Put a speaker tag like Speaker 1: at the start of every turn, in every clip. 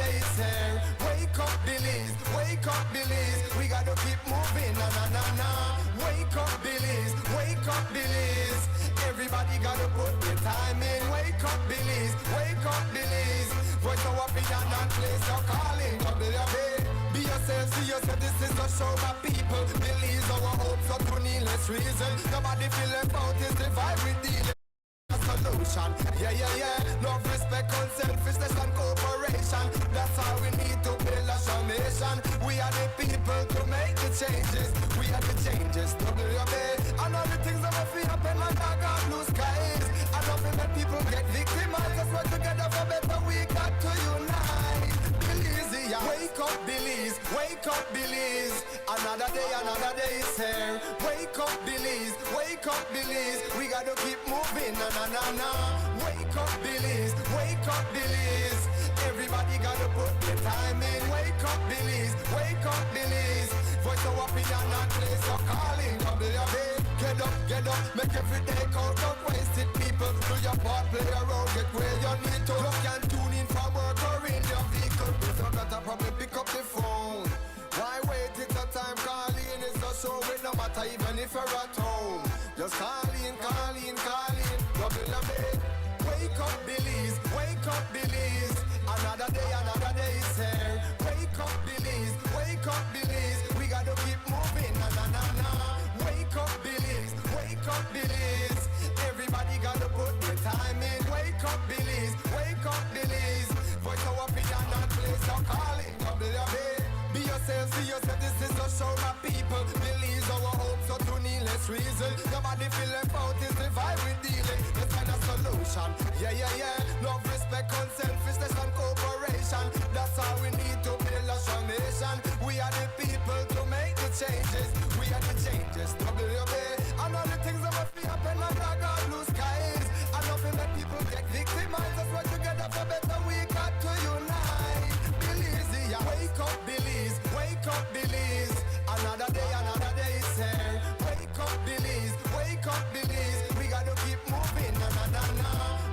Speaker 1: day is here. Wake up, Billies, wake up, Billies. We gotta keep moving, na na na na. Wake up, Billies, wake up, Billies. Everybody gotta put the time in. Wake up, Billies, wake up, Billies. Voice our opinion and place your calling. Be yourself, see yourself, this is a show by people. Billies, our hopes up to needless reason. Nobody feel left out, is the vibe we deal. Solution. Yeah, yeah, yeah. Love, respect, unselfishness and cooperation. That's how we need to build a strong nation. We are the people to make the changes. We are the changes. WUB. And all the things that will feel happen like dark and blue skies. I don't feel that people get victimized. Let's work together for better. We got to unite. Billies, yeah. Wake up, Billies. Wake up, Billies. Another day is here. Wake up, Billies. Wake up, Billies. We gotta keep moving. Na na na na. Wake up, Billies. Wake up, Billies. Everybody gotta put the time in. Wake up, Billies. Wake up, Billies. Voice our opinion and place your calling. WUB. Get up, make every day count. Don't waste it, people. Do your part, play around, get where you need to. You can tune in from work or in your vehicle. If you got a problem, pick up the phone. Why wait? It's a time calling. It's a show with no matter even if you're at home. Just call in. WUB. Wake up, Billies. Wake up, Billies. Another day is here. Wake up, Billies. Wake up, Billies. We gotta keep moving. Na na na na. Wake up, Billies. Wake up, Billies. Everybody gotta put the time in. Wake up, Billies. Wake up, Billies. Voice our opinion and place your calling. WUB. Be yourself, see yourself. This is a show my people. Billies, our hopes are to needless reason. Nobody feel left out, is the vibe we dealing. Let's find a solution. Yeah, yeah, yeah. Love, respect, unselfishness and cooperation. That's how we need to build a strong nation. We are the people to make the changes. We are the changes. WUB. And all the things that must be happen under God blue skies. I don't feel that people get victimized. Let's work together for better. We got to unite. Billies, yeah. Wake up, Billies. Wake up, Billies. Another day is here. Wake up, Billies. Wake up, Billies. We gotta keep moving. Na na na na.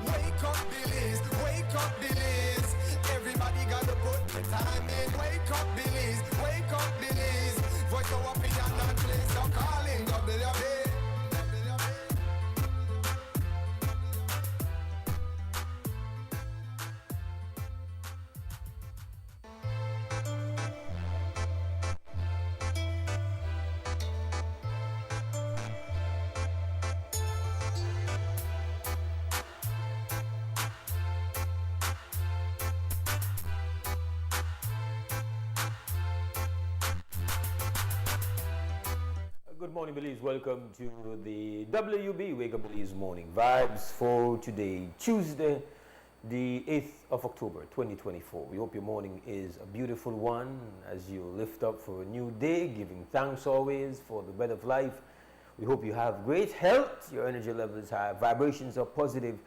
Speaker 1: Wake up, Billies. Wake up, Billies. Everybody gotta put the time in. Wake up, Billies. Wake up, Billies. Voice our opinion and place your calling. WUB.
Speaker 2: Good morning, Billies. Welcome to the WUB Wake Up Billies Morning Vibes for today, Tuesday, the 8th of October, 2024. We hope your morning is a beautiful one as you lift up for a new day, giving thanks always for the bread of life. We hope you have great health, your energy levels high, vibrations are positive,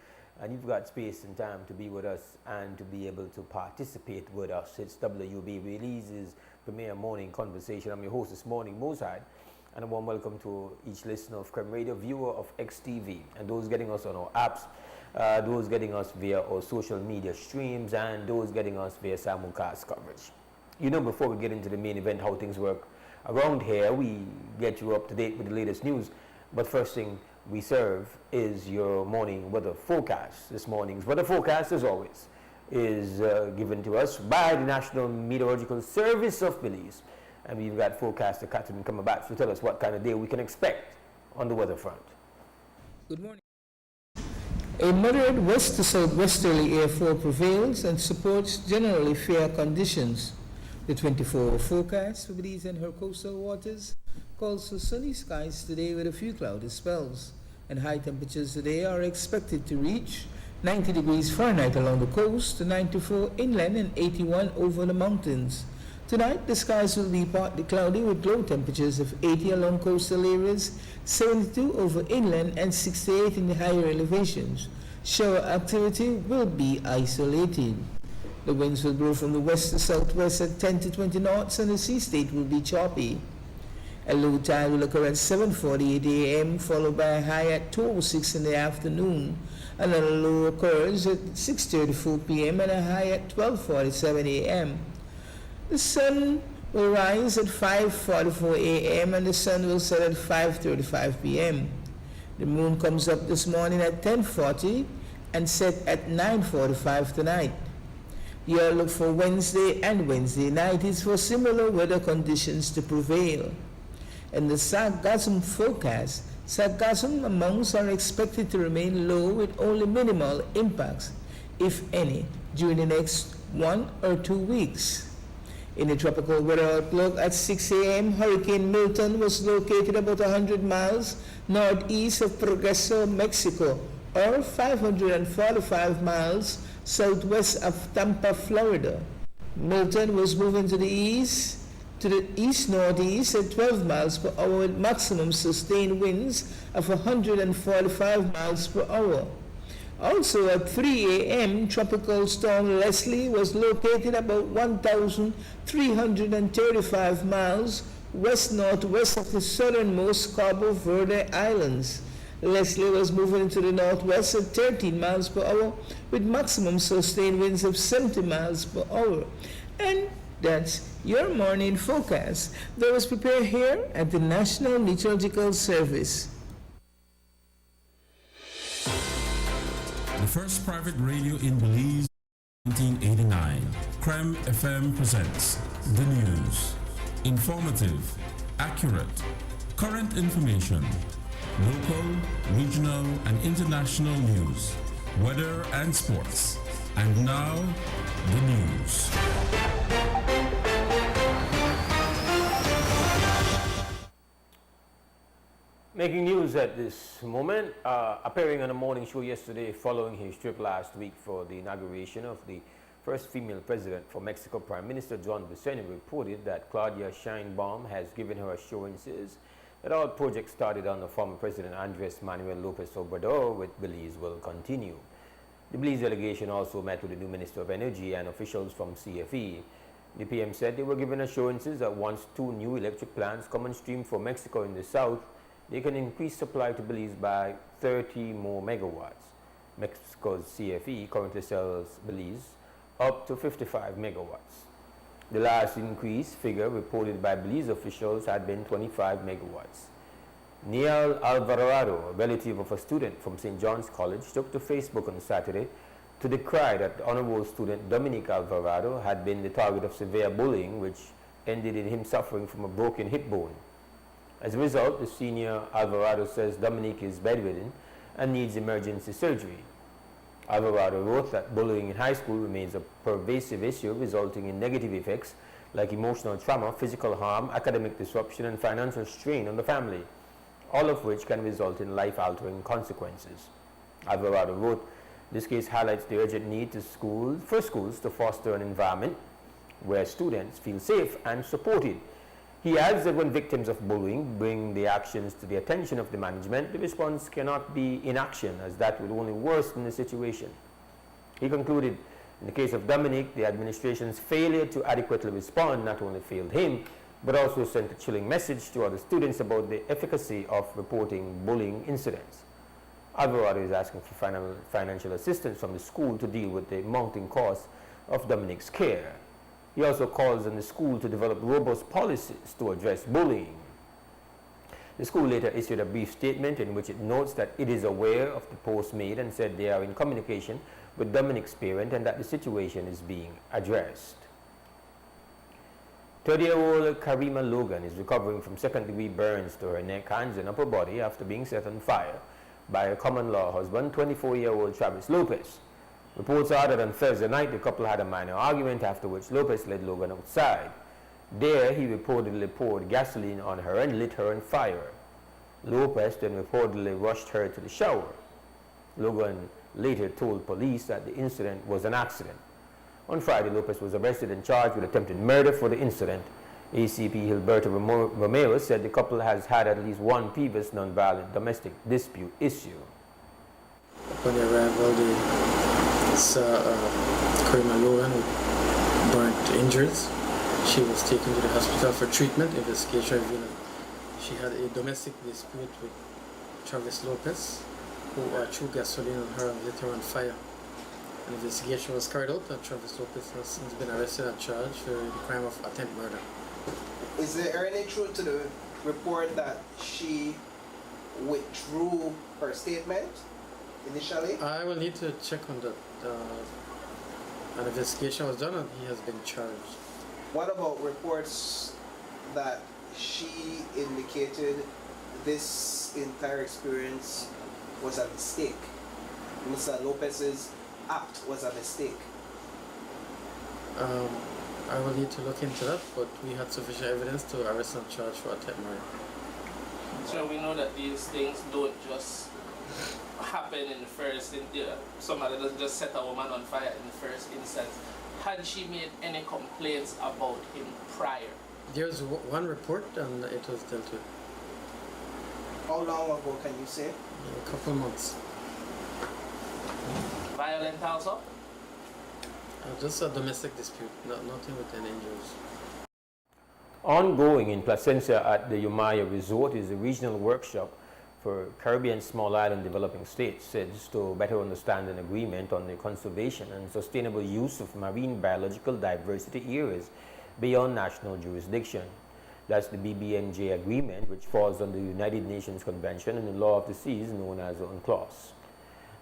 Speaker 2: and you've got space and time to be with us and to be able to participate with us. It's WUB Releases Premier Morning Conversation. I'm your host this morning, Mose, Hyde. And a warm welcome to each listener of Creme Radio, viewer of XTV, and those getting us on our apps, those getting us via our social media streams, and those getting us via simulcast coverage. You know, before we get into the main event, how things work around here, we get you up to date with the latest news. But first thing we serve is your morning weather forecast. This morning's weather forecast, as always, is given to us by the National Meteorological Service of Belize. And we've got forecaster Catherine coming back to tell us what kind of day we can expect on the weather front.
Speaker 3: Good morning. A moderate west to southwesterly airflow prevails and supports generally fair conditions. The 24-hour forecast for Belize and her coastal waters calls for sunny skies today with a few cloudy spells, and high temperatures today are expected to reach 90 degrees Fahrenheit along the coast, to 94 inland and 81 over the mountains. Tonight, the skies will be partly cloudy with low temperatures of 80 along coastal areas, 72 over inland, and 68 in the higher elevations. Shower activity will be isolated. The winds will blow from the west to southwest at 10 to 20 knots, and the sea state will be choppy. A low tide will occur at 7:48 a.m., followed by a high at 2:06 in the afternoon. Another low occurs at 6:34 p.m. and a high at 12:47 a.m. The sun will rise at 5:44 a.m. and the sun will set at 5:35 p.m. The moon comes up this morning at 10:40 and set at 9:45 tonight. The outlook for Wednesday and Wednesday night is for similar weather conditions to prevail. In the sargassum forecast, sargassum amounts are expected to remain low with only minimal impacts, if any, during the next 1 or 2 weeks. In the tropical weather outlook at 6 a.m., Hurricane Milton was located about 100 miles northeast of Progreso, Mexico, or 545 miles southwest of Tampa, Florida. Milton was moving to the east-northeast at 12 miles per hour with maximum sustained winds of 145 miles per hour. Also at 3 a.m., Tropical Storm Leslie was located about 1,335 miles west-northwest of the southernmost Cabo Verde Islands. Leslie was moving into the northwest at 13 miles per hour with maximum sustained winds of 70 miles per hour. And that's your morning forecast that was prepared here at the National Meteorological Service.
Speaker 4: The first private radio in Belize, 1989. Creme FM presents the news. Informative, accurate, current information, local, regional, and international news, weather and sports. And now, the news.
Speaker 2: Making news at this moment, appearing on a morning show yesterday following his trip last week for the inauguration of the first female president for Mexico, Prime Minister John Buscemi reported that Claudia Sheinbaum has given her assurances that all projects started under former President Andres Manuel Lopez Obrador with Belize will continue. The Belize delegation also met with the new Minister of Energy and officials from CFE. The PM said they were given assurances that once 2 new electric plants come on stream for Mexico in the south, they can increase supply to Belize by 30 more megawatts. Mexico's CFE currently sells Belize up to 55 megawatts. The last increase figure reported by Belize officials had been 25 megawatts. Neil Alvarado, a relative of a student from St. John's College, took to Facebook on Saturday to decry that honorable student Dominic Alvarado had been the target of severe bullying, which ended in him suffering from a broken hip bone. As a result, the senior Alvarado says Dominic is bedridden and needs emergency surgery. Alvarado wrote that bullying in high school remains a pervasive issue, resulting in negative effects like emotional trauma, physical harm, academic disruption, and financial strain on the family, all of which can result in life-altering consequences. Alvarado wrote, this case highlights the urgent need for schools to foster an environment where students feel safe and supported. He adds that when victims of bullying bring the actions to the attention of the management, the response cannot be inaction, as that would only worsen the situation. He concluded, in the case of Dominic, the administration's failure to adequately respond not only failed him, but also sent a chilling message to other students about the efficacy of reporting bullying incidents. Alvarado is asking for financial assistance from the school to deal with the mounting cost of Dominic's care. He also calls on the school to develop robust policies to address bullying. The school later issued a brief statement in which it notes that it is aware of the post made and said they are in communication with Dominic's parent and that the situation is being addressed. 30-year-old Karima Logan is recovering from second-degree burns to her neck, hands, and upper body after being set on fire by her common-law husband, 24-year-old Travis Lopez. Reports are that on Thursday night, the couple had a minor argument, after which Lopez led Logan outside. There, he reportedly poured gasoline on her and lit her on fire. Lopez then reportedly rushed her to the shower. Logan later told police that the incident was an accident. On Friday, Lopez was arrested and charged with attempted murder for the incident. ACP Gilberto Romero said the couple has had at least one previous nonviolent domestic dispute issue.
Speaker 5: Upon the arrival, they saw Karima Logan with burnt injuries. She was taken to the hospital for treatment. Investigation revealed she had a domestic dispute with Travis Lopez, who threw gasoline on her and lit her on fire. An investigation was carried out and Travis Lopez has since been arrested and charged for the crime of attempted murder.
Speaker 6: Is there any truth to the report that she withdrew her statement initially?
Speaker 5: I will need to check on that. An investigation was done and he has been charged.
Speaker 6: What about reports that she indicated this entire experience was a mistake? Mr. Lopez's act was a mistake.
Speaker 5: I will need to look into that, but we had sufficient evidence to arrest and charge for attempted murder.
Speaker 7: So we know that these things don't just happen in the first instance. Somebody doesn't just set a woman on fire in the first instance. Had she made any complaints about him prior?
Speaker 5: There's one report and it was dealt with.
Speaker 6: How long ago can you say?
Speaker 5: A couple months.
Speaker 7: Violent also?
Speaker 5: Just a domestic dispute, nothing with any injuries.
Speaker 2: Ongoing in Placencia at the Umaya Resort is a regional workshop for Caribbean small island developing states, says to better understand an agreement on the conservation and sustainable use of marine biological diversity areas beyond national jurisdiction. That's the BBNJ agreement, which falls under the United Nations Convention on the Law of the Seas, known as UNCLOS.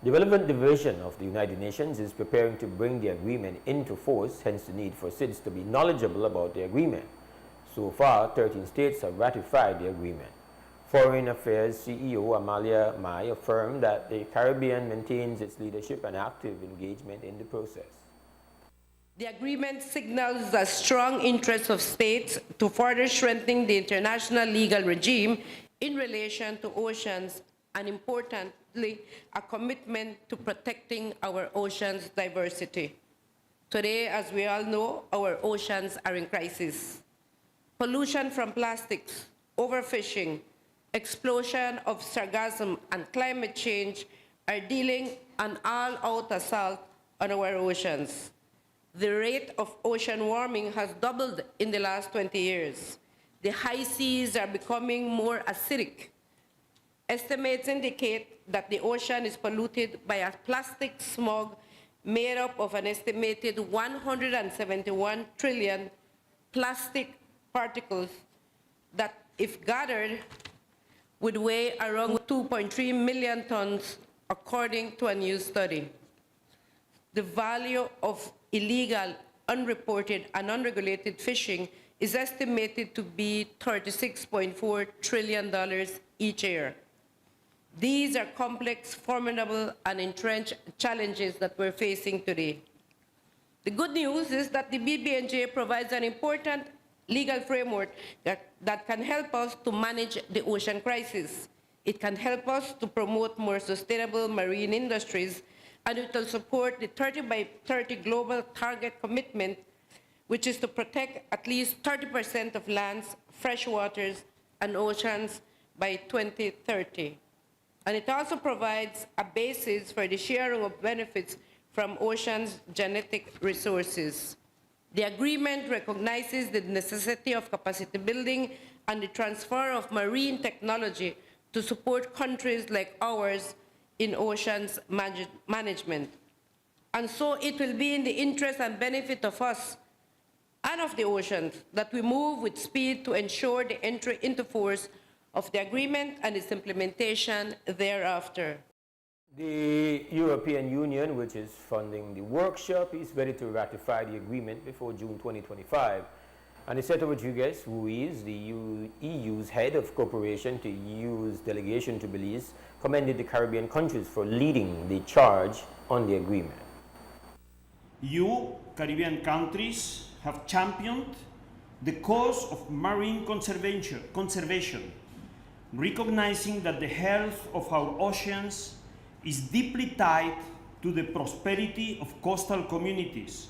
Speaker 2: The relevant division of the United Nations is preparing to bring the agreement into force, hence the need for SIDS to be knowledgeable about the agreement. So far, 13 states have ratified the agreement. Foreign Affairs CEO Amalia Mai affirmed that the Caribbean maintains its leadership and active engagement in the process.
Speaker 8: The agreement signals a strong interest of states to further strengthen the international legal regime in relation to oceans and, importantly, a commitment to protecting our oceans' diversity. Today, as we all know, our oceans are in crisis. Pollution from plastics, overfishing, explosion of sargassum, and climate change are dealing an all-out assault on our oceans. The rate of ocean warming has doubled in the last 20 years. The high seas are becoming more acidic. Estimates indicate that the ocean is polluted by a plastic smog made up of an estimated 171 trillion plastic particles that, if gathered, would weigh around 2.3 million tons, according to a new study. The value of illegal, unreported, and unregulated fishing is estimated to be $36.4 trillion each year. These are complex, formidable, and entrenched challenges that we're facing today. The good news is that the BBNJ provides an important legal framework that can help us to manage the ocean crisis. It can help us to promote more sustainable marine industries, and it will support the 30 by 30 global target commitment, which is to protect at least 30% of lands, freshwaters, and oceans by 2030. And it also provides a basis for the sharing of benefits from oceans' genetic resources. The agreement recognizes the necessity of capacity building and the transfer of marine technology to support countries like ours in oceans management. And so it will be in the interest and benefit of us and of the oceans that we move with speed to ensure the entry into force of the agreement and its implementation thereafter.
Speaker 2: The European Union, which is funding the workshop, is ready to ratify the agreement before June 2025. And Senator Rodriguez, who is the EU's head of cooperation to EU's delegation to Belize, commended the Caribbean countries for leading the charge on the agreement.
Speaker 9: Caribbean countries have championed the cause of marine conservation, recognizing that the health of our oceans is deeply tied to the prosperity of coastal communities,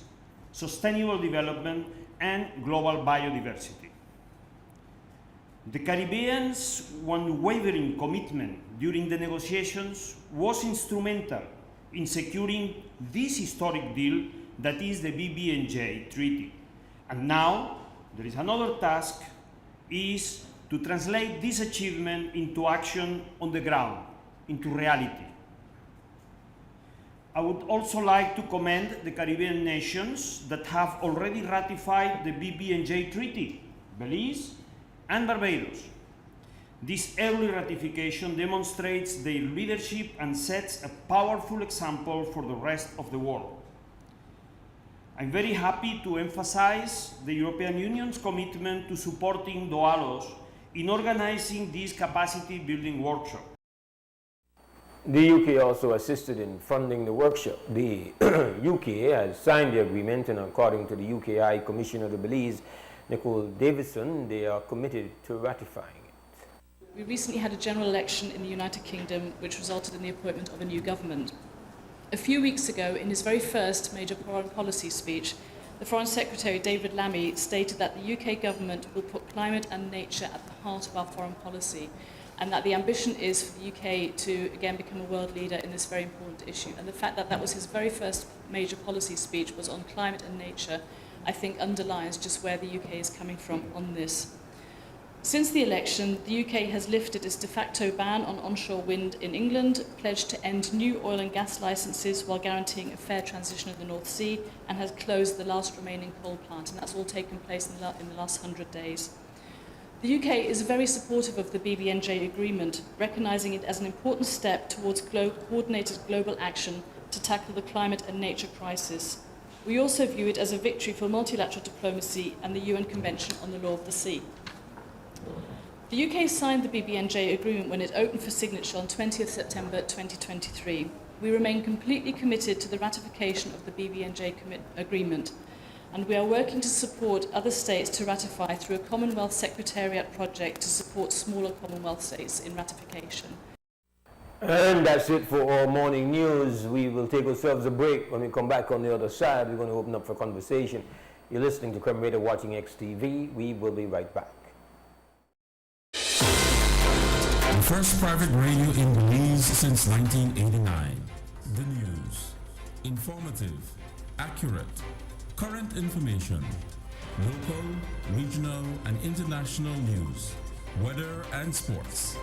Speaker 9: sustainable development, and global biodiversity. The Caribbean's unwavering commitment during the negotiations was instrumental in securing this historic deal that is the BBNJ Treaty. And now there is another task, is to translate this achievement into action on the ground, into reality. I would also like to commend the Caribbean nations that have already ratified the BB&J Treaty, Belize and Barbados. This early ratification demonstrates their leadership and sets a powerful example for the rest of the world. I'm very happy to emphasize the European Union's commitment to supporting DOALOS in organizing this capacity building workshop.
Speaker 2: The UK also assisted in funding the workshop. The UK has signed the agreement, and according to the UK High Commissioner to Belize, Nicole Davison, they are committed to ratifying it.
Speaker 10: We recently had a general election in the United Kingdom which resulted in the appointment of a new government. A few weeks ago, in his very first major foreign policy speech, the Foreign Secretary David Lammy stated that the UK government will put climate and nature at the heart of our foreign policy, and that the ambition is for the UK to again become a world leader in this very important issue. And the fact that that was his very first major policy speech was on climate and nature, I think underlines just where the UK is coming from on this. Since the election, the UK has lifted its de facto ban on onshore wind in England, pledged to end new oil and gas licences while guaranteeing a fair transition of the North Sea, and has closed the last remaining coal plant, and that's all taken place in the last 100 days. The UK is very supportive of the BB&J agreement, recognising it as an important step towards coordinated global action to tackle the climate and nature crisis. We also view it as a victory for multilateral diplomacy and the UN Convention on the Law of the Sea. The UK signed the BB&J agreement when it opened for signature on 20th September 2023. We remain completely committed to the ratification of the BB&J agreement, and we are working to support other states to ratify through a Commonwealth Secretariat project to support smaller Commonwealth states in ratification.
Speaker 2: And that's it for our morning news. We will take ourselves a break. When we come back on the other side, we're going to open up for conversation. You're listening to Creme Radio, watching XTV. We will be right back.
Speaker 4: The first private radio in Belize since 1989. The news. Informative, accurate, current information, local, regional, and international news, weather and sports.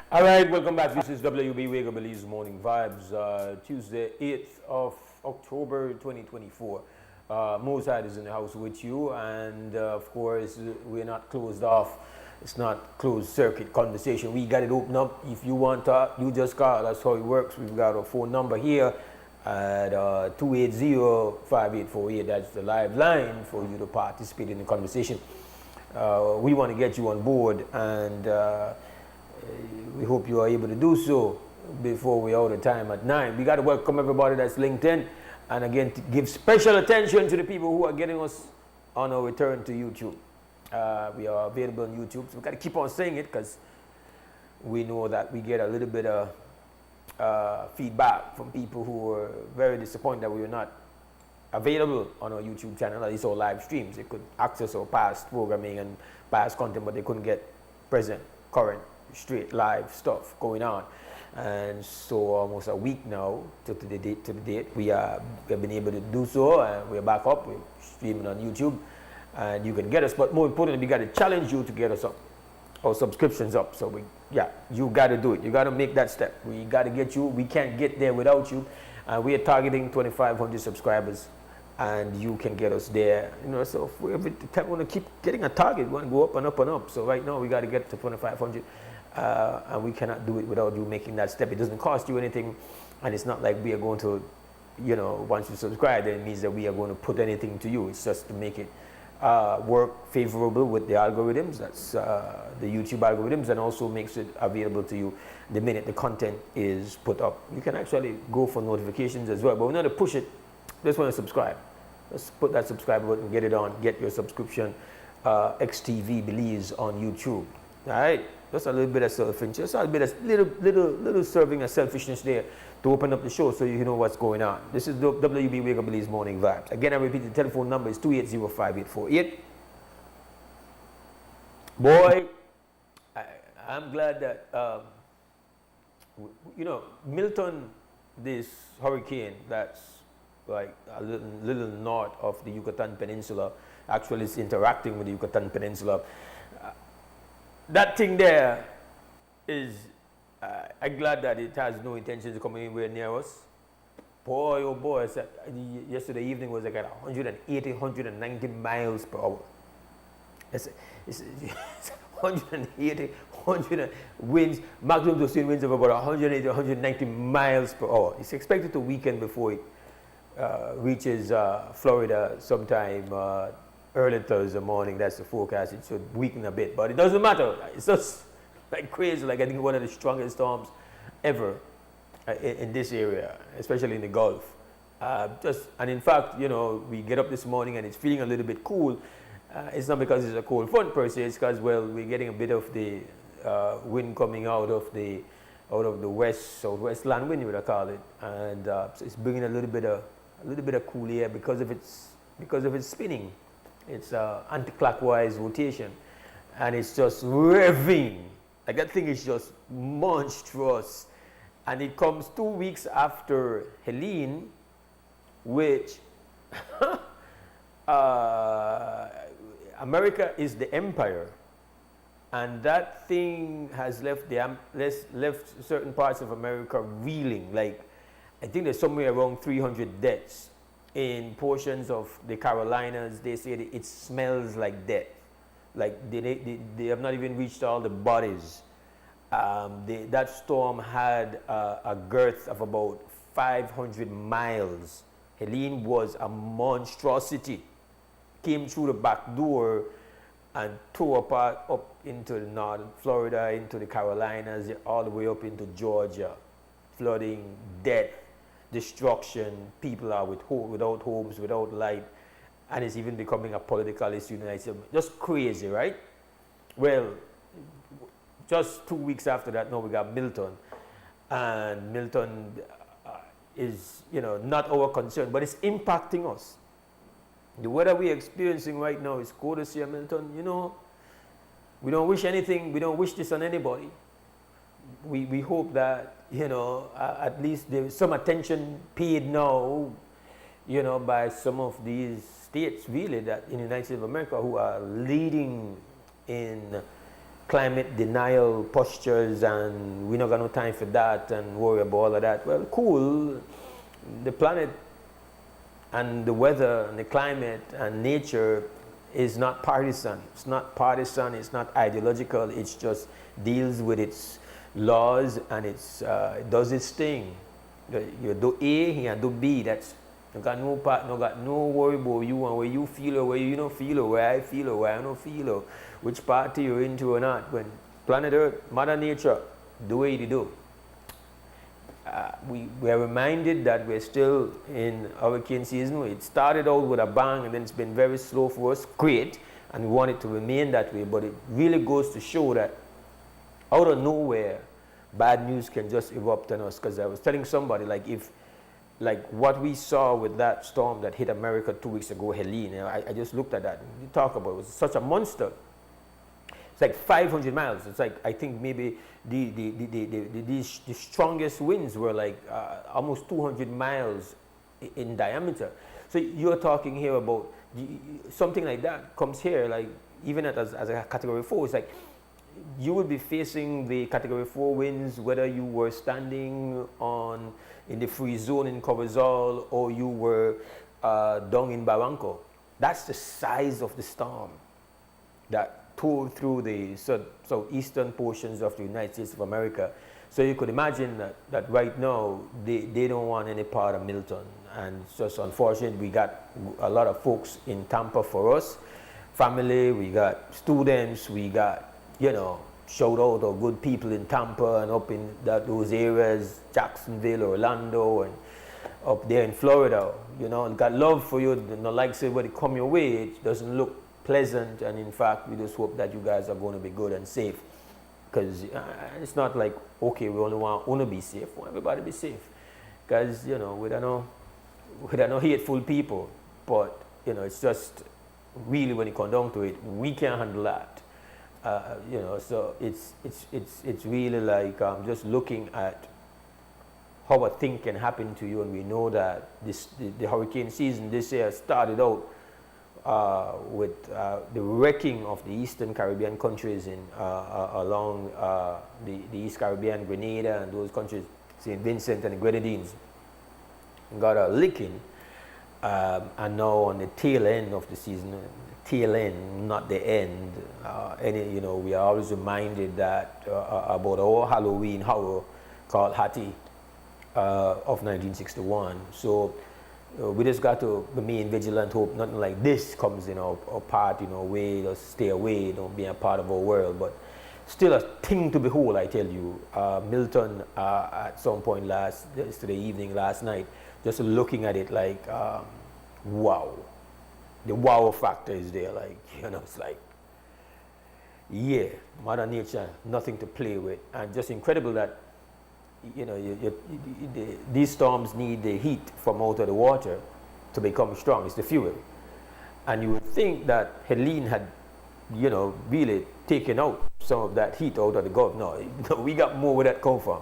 Speaker 2: All right, welcome back. This is WB Wake Up Belize Morning Vibes, Tuesday, 8th of October 2024. Mose Hyde is in the house with you, and of course, we're not closed off. It's not closed circuit conversation. We got it open up. If you want to, you just call. That's how it works. We've got a phone number here at 280-5848. That's the live line for you to participate in the conversation. We want to get you on board, and we hope you are able to do so before we're out of time at 9. We got to welcome everybody that's linked in, and again, to give special attention to the people who are getting us on our return to YouTube. We are available on YouTube, so we've got to keep on saying it because we know that we get a little bit of feedback from people who are very disappointed that we were not available on our YouTube channel, at least our live streams. They could access our past programming and past content, but they couldn't get present, current, straight live stuff going on. And so almost a week now to the date we have been able to do so, and we're back up. We're streaming on YouTube, and you can get us, but more importantly, we got to challenge you to get us up, our subscriptions up. So you got to do it. You got to make that step. We got to get you. We can't get there without you. We are targeting 2,500 subscribers, and you can get us there. You know, so if we want to keep getting a target, we want to go up and up and up. So right now we got to get to 2,500, and we cannot do it without you making that step. It doesn't cost you anything, and it's not like we are going to, once you subscribe, then it means that we are going to put anything to you. It's just to make it work favorable with the algorithms. That's the YouTube algorithms, and also makes it available to you the minute the content is put up. You can actually go for notifications as well, but we're not to push it. Just want to subscribe. Let's put that subscribe button, get it on, get your subscription. XTV Belize on YouTube. All right, just a little bit of self-interest, a bit of little serving of selfishness there to open up the show so you know what's going on. This is WB Wake Up Belize Morning Vibes. Again, I repeat, the telephone number is 280-5848. Boy, I'm glad that Milton, this hurricane that's like a little north of the Yucatan Peninsula, actually is interacting with the Yucatan Peninsula. That thing there is, I'm glad that it has no intention to come anywhere near us. Boy, oh boy, yesterday evening was like at 180, 190 miles per hour. It's 180, 100 winds, maximum sustained winds of about 180, 190 miles per hour. It's expected to weaken before it reaches Florida sometime early Thursday morning. That's the forecast. It should weaken a bit, but it doesn't matter. It's just like crazy, like I think one of the strongest storms ever in this area, especially in the Gulf. And in fact, we get up this morning and it's feeling a little bit cool. It's not because it's a cold front per se, it's because, well, we're getting a bit of the wind coming out of the southwest land wind, you would call it, and so it's bringing a little bit of cool air because of its spinning. It's anti-clockwise rotation, and it's just revving. Like that thing is just monstrous, and it comes 2 weeks after Helene, which America is the empire, and that thing has left left certain parts of America reeling. Like, I think there's somewhere around 300 deaths in portions of the Carolinas. They say that it smells like death. Like they have not even reached all the bodies. That storm had a girth of about 500 miles. Helene was a monstrosity. Came through the back door and tore apart up into the northern Florida, into the Carolinas, all the way up into Georgia. Flooding, death, destruction. People are without homes, without light, and it's even becoming a political issue in the United States. Just crazy, right? Well, just 2 weeks after that, now we got Milton, and Milton is, not our concern, but it's impacting us. The weather we're experiencing right now is courtesy of Milton. We don't wish anything, we don't wish this on anybody. We hope that, at least there is some attention paid now, by some of these states, really, that in the United States of America, who are leading in climate denial postures and we not got no time for that and worry about all of that. Well, cool. The planet and the weather and the climate and nature is not partisan. It's not partisan, it's not ideological, it's just deals with its laws and it does its thing. You do A, you do B. That's you got no part, no got no worry about you and where you feel or where you don't feel or where I feel or where I don't feel or which party you're into or not. When planet Earth, Mother Nature, do what you do. We are reminded that we're still in hurricane season. It started out with a bang and then it's been very slow for us. Great, and we want it to remain that way. But it really goes to show that out of nowhere, bad news can just erupt on us. Because I was telling somebody, like what we saw with that storm that hit America 2 weeks ago, Helene. You know, I just looked at that. You talk about it was such a monster. It's like 500 miles. It's like I think maybe the strongest winds were like almost 200 miles in diameter. So you're talking here about something like that comes here, like even as a category 4. It's like you will be facing the category 4 winds whether you were standing in the free zone in Cobazal or you were down in Barranco. That's the size of the storm that tore through the southeastern portions of the United States of America. So you could imagine that right now they don't want any part of Milton. And it's just unfortunate. We got a lot of folks in Tampa for us, family, we got students, we got, you know, shout out of good people in Tampa and up in those areas, Jacksonville, Orlando, and up there in Florida. You know, got love for you. Not like say when it come your way, it doesn't look pleasant, and in fact, we just hope that you guys are going to be good and safe. Because it's not like, okay, we only want to be safe. We want everybody to be safe. Because, you know, we don't know hateful people, but, you know, it's just really when it comes down to it, we can't handle that. You know, so it's really like just looking at how a thing can happen to you, and we know that the hurricane season this year started out with the wrecking of the Eastern Caribbean countries along the East Caribbean, Grenada, and those countries, St. Vincent and the Grenadines, got a licking, and now on the tail end of the season, tail end, not the end. You know, we are always reminded that about our Halloween horror called Hattie of 1961. So we just got to remain vigilant, hope nothing like this comes in our part, you know, way, just stay away, don't be a part of our world. But still a thing to behold, I tell you. Milton, at some point yesterday evening, last night, just looking at it like, wow. The wow factor is there, like, you know, it's like, yeah, Mother Nature, nothing to play with. And just incredible that, you know, these storms need the heat from out of the water to become strong. It's the fuel. And you would think that Helene had, you know, really taken out some of that heat out of the Gulf. No, we got more where that come from.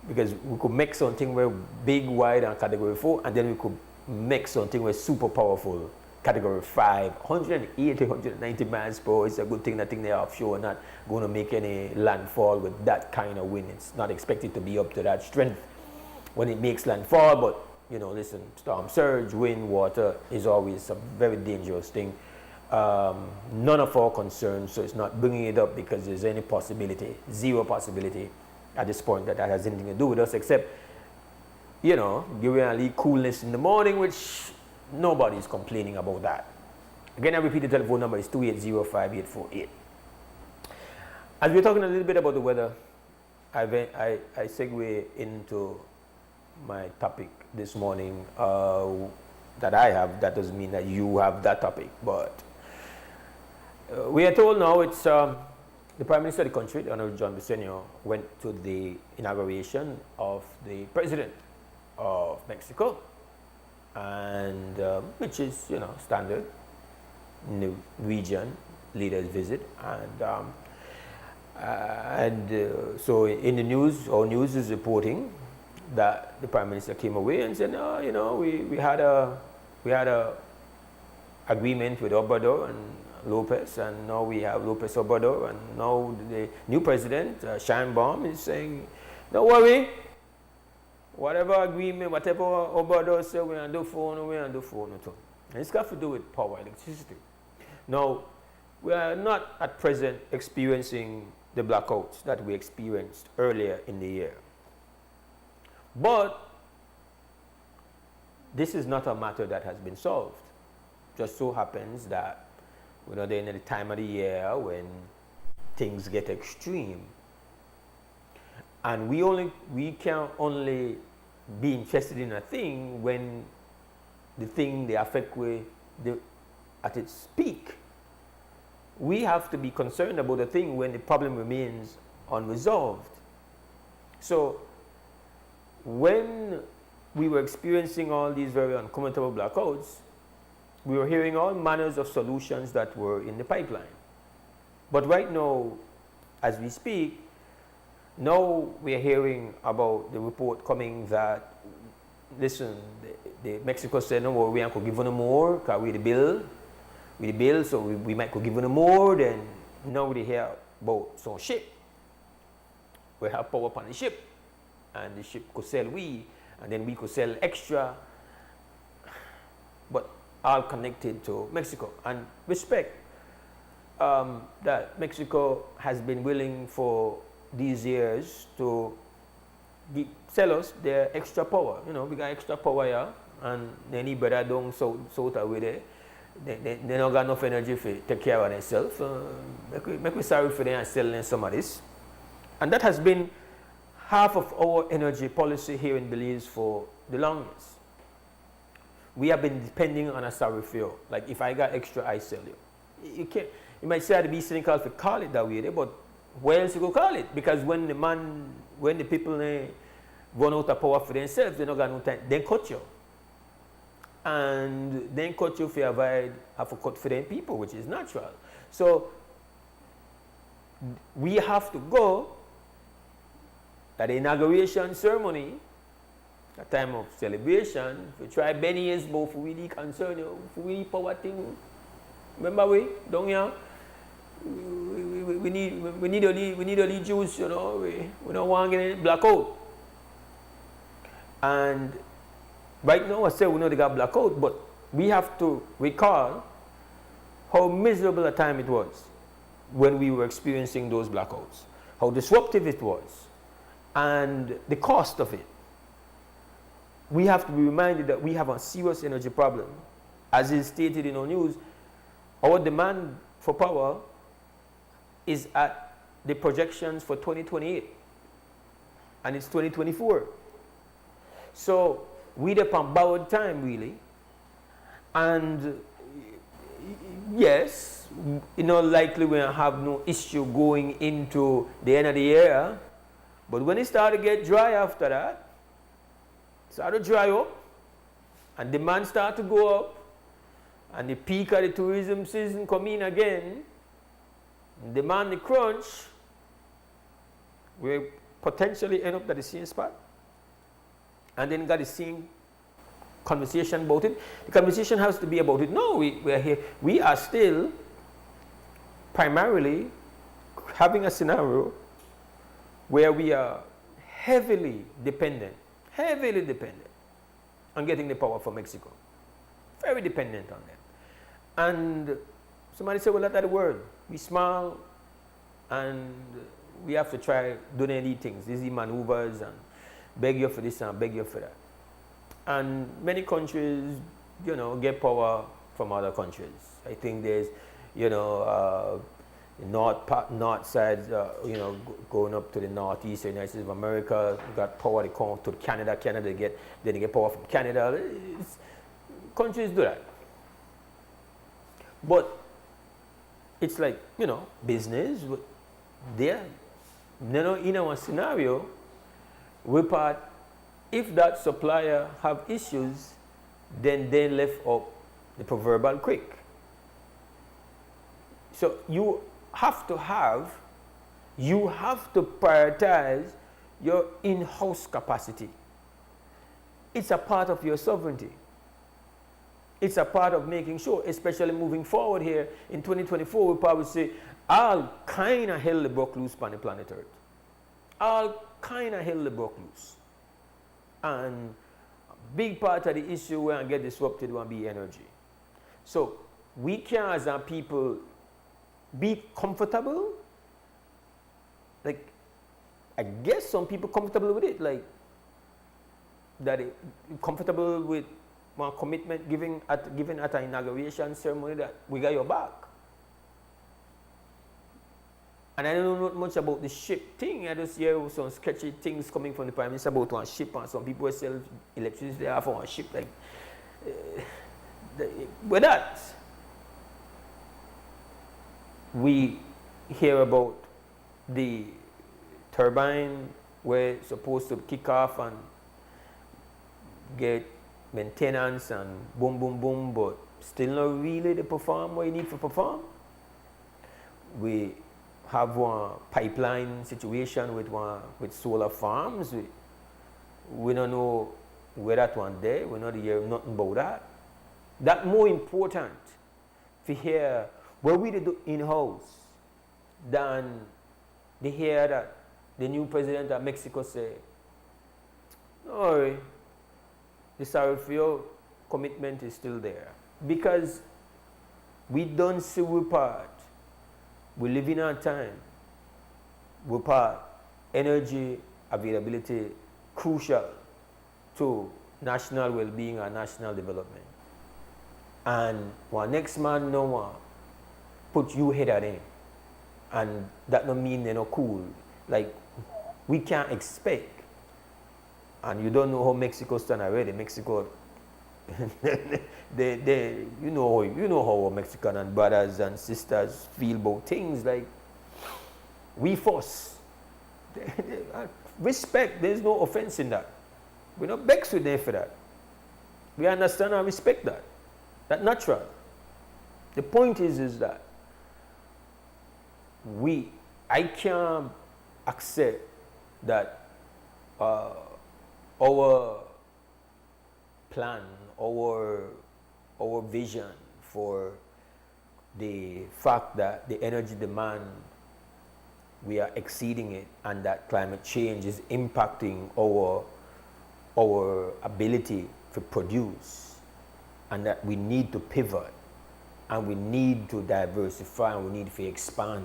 Speaker 2: Because we could make something where big, wide, and category 4, and then we could make something where super powerful, category 5, 180, 190 miles per hour. It's a good thing that thing they're offshore, not going to make any landfall with that kind of wind. It's not expected to be up to that strength when it makes landfall, but, you know, listen, storm surge, wind, water is always a very dangerous thing. None of our concerns, so it's not bringing it up because there's any possibility, zero possibility at this point that has anything to do with us, except, you know, giving a little coolness in the morning, which nobody's complaining about that. Again, I repeat, the telephone number is 280-5848. As we're talking a little bit about the weather, I segue into my topic this morning that I have. That doesn't mean that you have that topic, but we are told now it's the Prime Minister of the country, the Honorable John Bisenio, went to the inauguration of the President of Mexico, and which is, you know, standard new region leaders visit, and so in the news, our news is reporting that the Prime Minister came away and said, no, you know, we had a agreement with Obrador, Lopez, and now we have Lopez Obrador, and now the new president, Sheinbaum, is saying, don't worry, whatever agreement, whatever Obrador said, we're going to do for no, we're going to do for no too. And it's got to do with power, electricity. Now, we are not at present experiencing the blackouts that we experienced earlier in the year. But this is not a matter that has been solved. Just so happens that we're in the time of the year when things get extreme. And we can only be interested in a thing when the effect at its peak. We have to be concerned about the thing when the problem remains unresolved. So when we were experiencing all these very uncomfortable blackouts, we were hearing all manners of solutions that were in the pipeline. But right now, as we speak, now we're hearing about the report coming that, listen, the Mexico said, no, we ain't going to give them more, because we the bill, so we might go give them more. Then now we hear about some ship. We have power upon the ship, and the ship could sell and then we could sell extra, but all connected to Mexico. And respect that Mexico has been willing for these years to sell us their extra power. You know, we got extra power here, and any brother down south away there, they don't got enough energy to take care of themselves. Make we sorry for them and selling some of this. And that has been half of our energy policy here in Belize for the longest. We have been depending on a sorry fuel. Like if I got extra, I sell you. You might say I'd be cynical to call it that way, but where else you go call it? Because when the people run out of power for themselves, they don't got no time. They cut you. And then cut you for avoid have a cut for them people, which is natural. So we have to go at the inauguration ceremony, a time of celebration, to try many years both really concerned you, for really power thing. Remember we down here? We need only juice, you know. We don't want to get any blackout. And right now, I say we know they got blackout, but we have to recall how miserable a time it was when we were experiencing those blackouts, how disruptive it was, and the cost of it. We have to be reminded that we have a serious energy problem. As is stated in our news, our demand for power is at the projections for 2028, and it's 2024. So we're upon borrowed time, really. And yes, likely we'll have no issue going into the end of the year. But when it starts to get dry after that, start to dry up, and demand start to go up, and the peak of the tourism season come in again, demand the crunch, we potentially end up at the same spot. And then got the same conversation about it. The conversation has to be about it. No, we are here. We are still primarily having a scenario where we are heavily dependent on getting the power from Mexico. Very dependent on them. And somebody said, well, that's the word. We smile and we have to try doing any things, easy maneuvers, and beg you for this and beg you for that. And many countries, get power from other countries. I think there's, north side, going up to the northeast, United States of America, got power. They come to Canada. They get power from Canada. Countries do that. But it's like, business. There, in our scenario, if that supplier have issues, then they lift up the proverbial creek. So you have to prioritize your in-house capacity. It's a part of your sovereignty. It's a part of making sure, especially moving forward here in 2024, we'll probably say all kind of hell broke loose on the planet Earth. All kind of hell broke loose. And a big part of the issue when I get disrupted will be energy. So we can, as our people, be comfortable. Like, I guess some people comfortable with it, like that comfortable with one commitment given at an inauguration ceremony that we got your back. And I don't know much about the ship thing. I just hear some sketchy things coming from the Prime Minister about one ship, and some people sell electricity there for one ship. Like, with that, we hear about the turbine where it's supposed to kick off and get maintenance and boom, boom, boom, but still not really to perform what you need to perform. We have one pipeline situation with solar farms. We don't know where that one there. We don't hear nothing about that. That more important to hear what we do in-house than to hear that the new president of Mexico say, "Don't worry, the Sarifio commitment is still there." Because we don't see we part. We live in our time. We part energy availability crucial to national well-being and national development. And one next man no one put you head at him. And that don't mean they're not cool. Like, we can't expect. And you don't know how Mexico stand already. Mexico, you know how Mexican and brothers and sisters feel about things. Like, we force. Respect, there's no offense in that. We're not vexed with them for that. We understand and respect that. That's natural. The point is that I can't accept that our plan, our vision for the fact that the energy demand, we are exceeding it, and that climate change is impacting our ability to produce, and that we need to pivot, and we need to diversify, and we need to expand,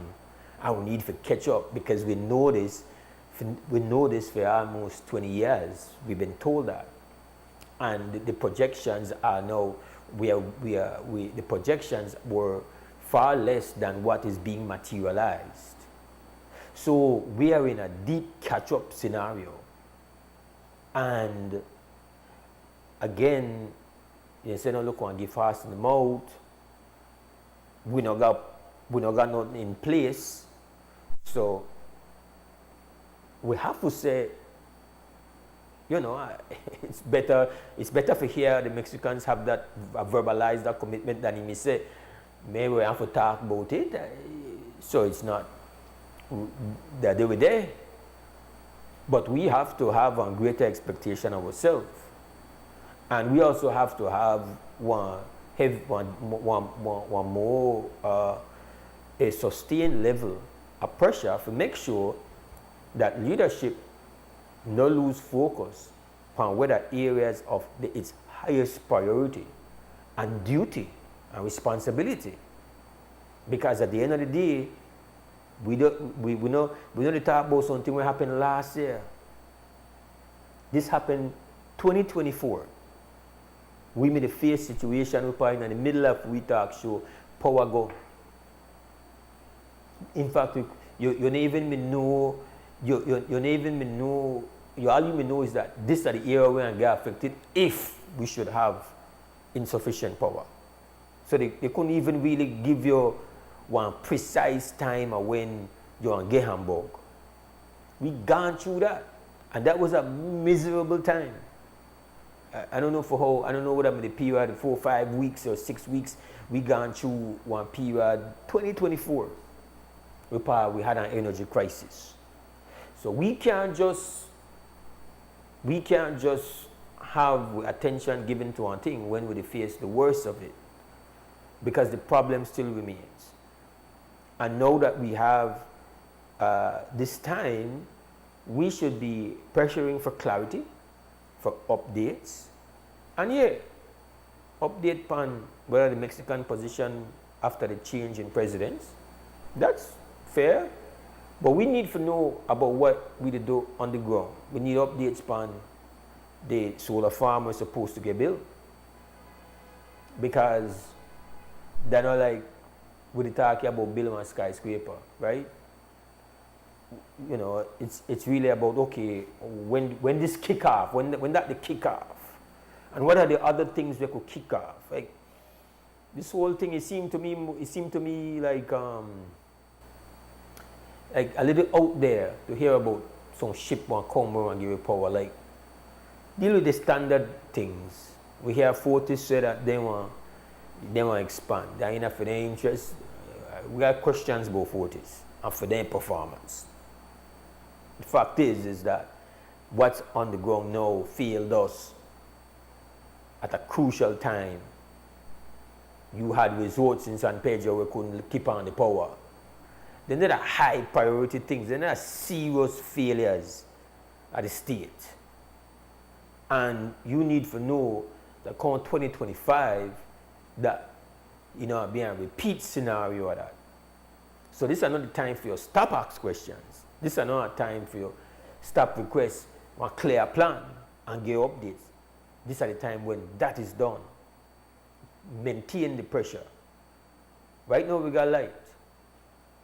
Speaker 2: and we need to catch up, because we know this for almost 20 years. We've been told that. And the projections are now, the projections were far less than what is being materialized. So we are in a deep catch-up scenario. And again, you say, no, look, and give fast in the mouth. We not got nothing in place. So we have to say, it's better for here the Mexicans have that verbalized that commitment than he may say, maybe we have to talk about it. So it's not that they were there. But we have to have a greater expectation of ourselves. And we also have to have one more a sustained level of pressure to make sure that leadership not lose focus on whether areas of its highest priority and duty and responsibility. Because at the end of the day, we don't talk about something that happened last year. This happened 2024. We made a face situation, we're probably in the middle of we talk show, power go. In fact, you don't even know, all you may know is that this is the area where we get affected if we should have insufficient power. So they couldn't even really give you one precise time of when you're on Hamburg. We gone through that. And that was a miserable time. I don't know what happened the period, 4 or 5 weeks or 6 weeks, we gone through one period, 2024. We had an energy crisis. So we can't just have attention given to one thing when we face the worst of it, because the problem still remains. And now that we have this time, we should be pressuring for clarity, for updates, and update on whether the Mexican position after the change in presidents. That's fair, but we need to know about what we do on the ground. We need updates on the solar farm we're supposed to get built, because they're not like we're talking about building a skyscraper, right? You know, it's really about, okay, when this kick off, when that the kick off, and what are the other things we could kick off? Like this whole thing, it seemed to me like a little out there to hear about some ship one come and give you power. Like, deal with the standard things. We hear Fortis say that they want expand. They're enough for their interest. We got questions about Fortis and for their performance. The fact is that what's on the ground now failed us at a crucial time. You had resorts in San Pedro where couldn't keep on the power. Then there are high priority things. Then there are serious failures at the state. And you need to know that come 2025, that, you know, being a repeat scenario of that. So this is not the time for you to stop ask questions. This is not a time for you to stop request a clear plan and get updates. This is the time when that is done. Maintain the pressure. Right now we got light.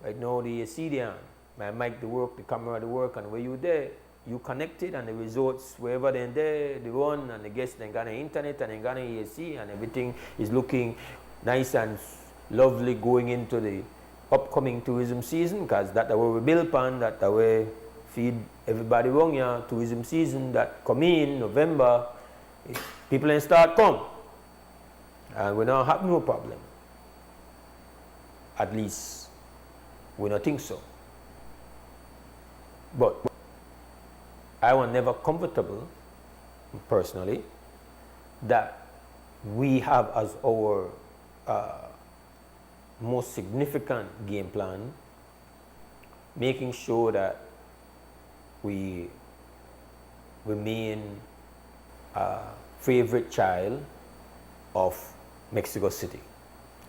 Speaker 2: Right now the AC there, my mic the work, the camera the work, and where you there, you connected, and the resorts wherever they're there, they run, and the guests they got the internet and they got the AC, and everything is looking nice and lovely going into the upcoming tourism season, because that's the way we build upon, that's the way feed everybody around here. Tourism season that come in November, people then start come, and we don't have no problem. At least we don't think so. But I was never comfortable, personally, that we have as our most significant game plan, making sure that we remain a favorite child of Mexico City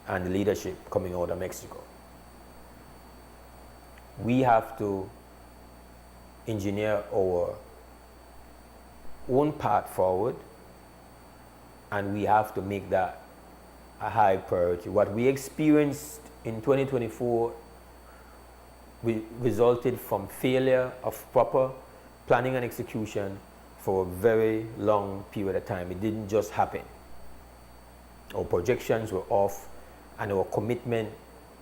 Speaker 2: and the leadership coming out of Mexico. We have to engineer our own path forward, and we have to make that a high priority. What we experienced in 2024 resulted from failure of proper planning and execution for a very long period of time. It didn't just happen. Our projections were off, and our commitment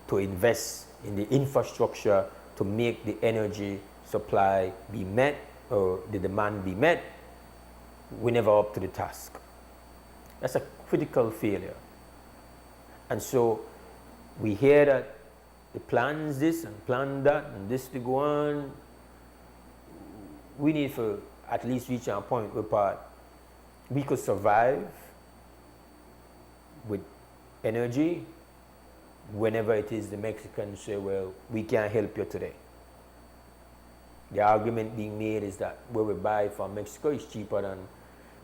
Speaker 2: to invest in the infrastructure to make the energy supply be met, or the demand be met, we never up to the task. That's a critical failure. And so we hear that the plans this and plan that and this to go on. We need to at least reach a point where we could survive with energy whenever it is the Mexicans say, well, we can't help you today. The argument being made is that where we buy from Mexico is cheaper than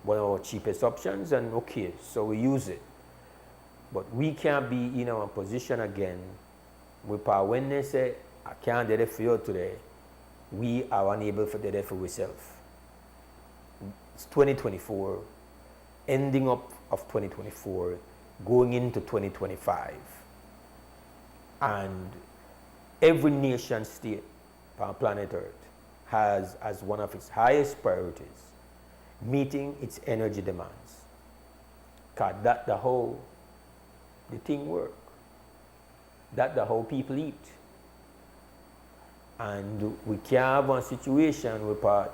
Speaker 2: one of our cheapest options, and okay, so we use it. But we can't be in our position again when they say, I can't do it for you today, we are unable to do it for ourselves. It's 2024, ending up of 2024, going into 2025. And every nation state on planet Earth has as one of its highest priorities meeting its energy demands. Because that's the whole the thing work. That's the how people eat. And we can't have a situation where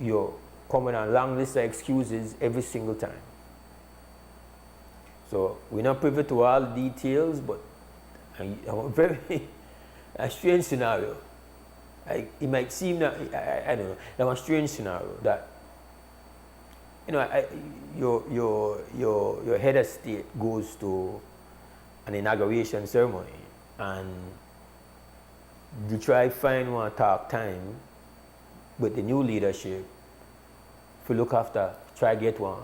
Speaker 2: you're coming on a long list of excuses every single time. So we're not privy to all the details, but a very a strange scenario. It might seem that, I don't know, a strange scenario that you know, your head of state goes to an inauguration ceremony and you try find one talk time with the new leadership to look after, try get one,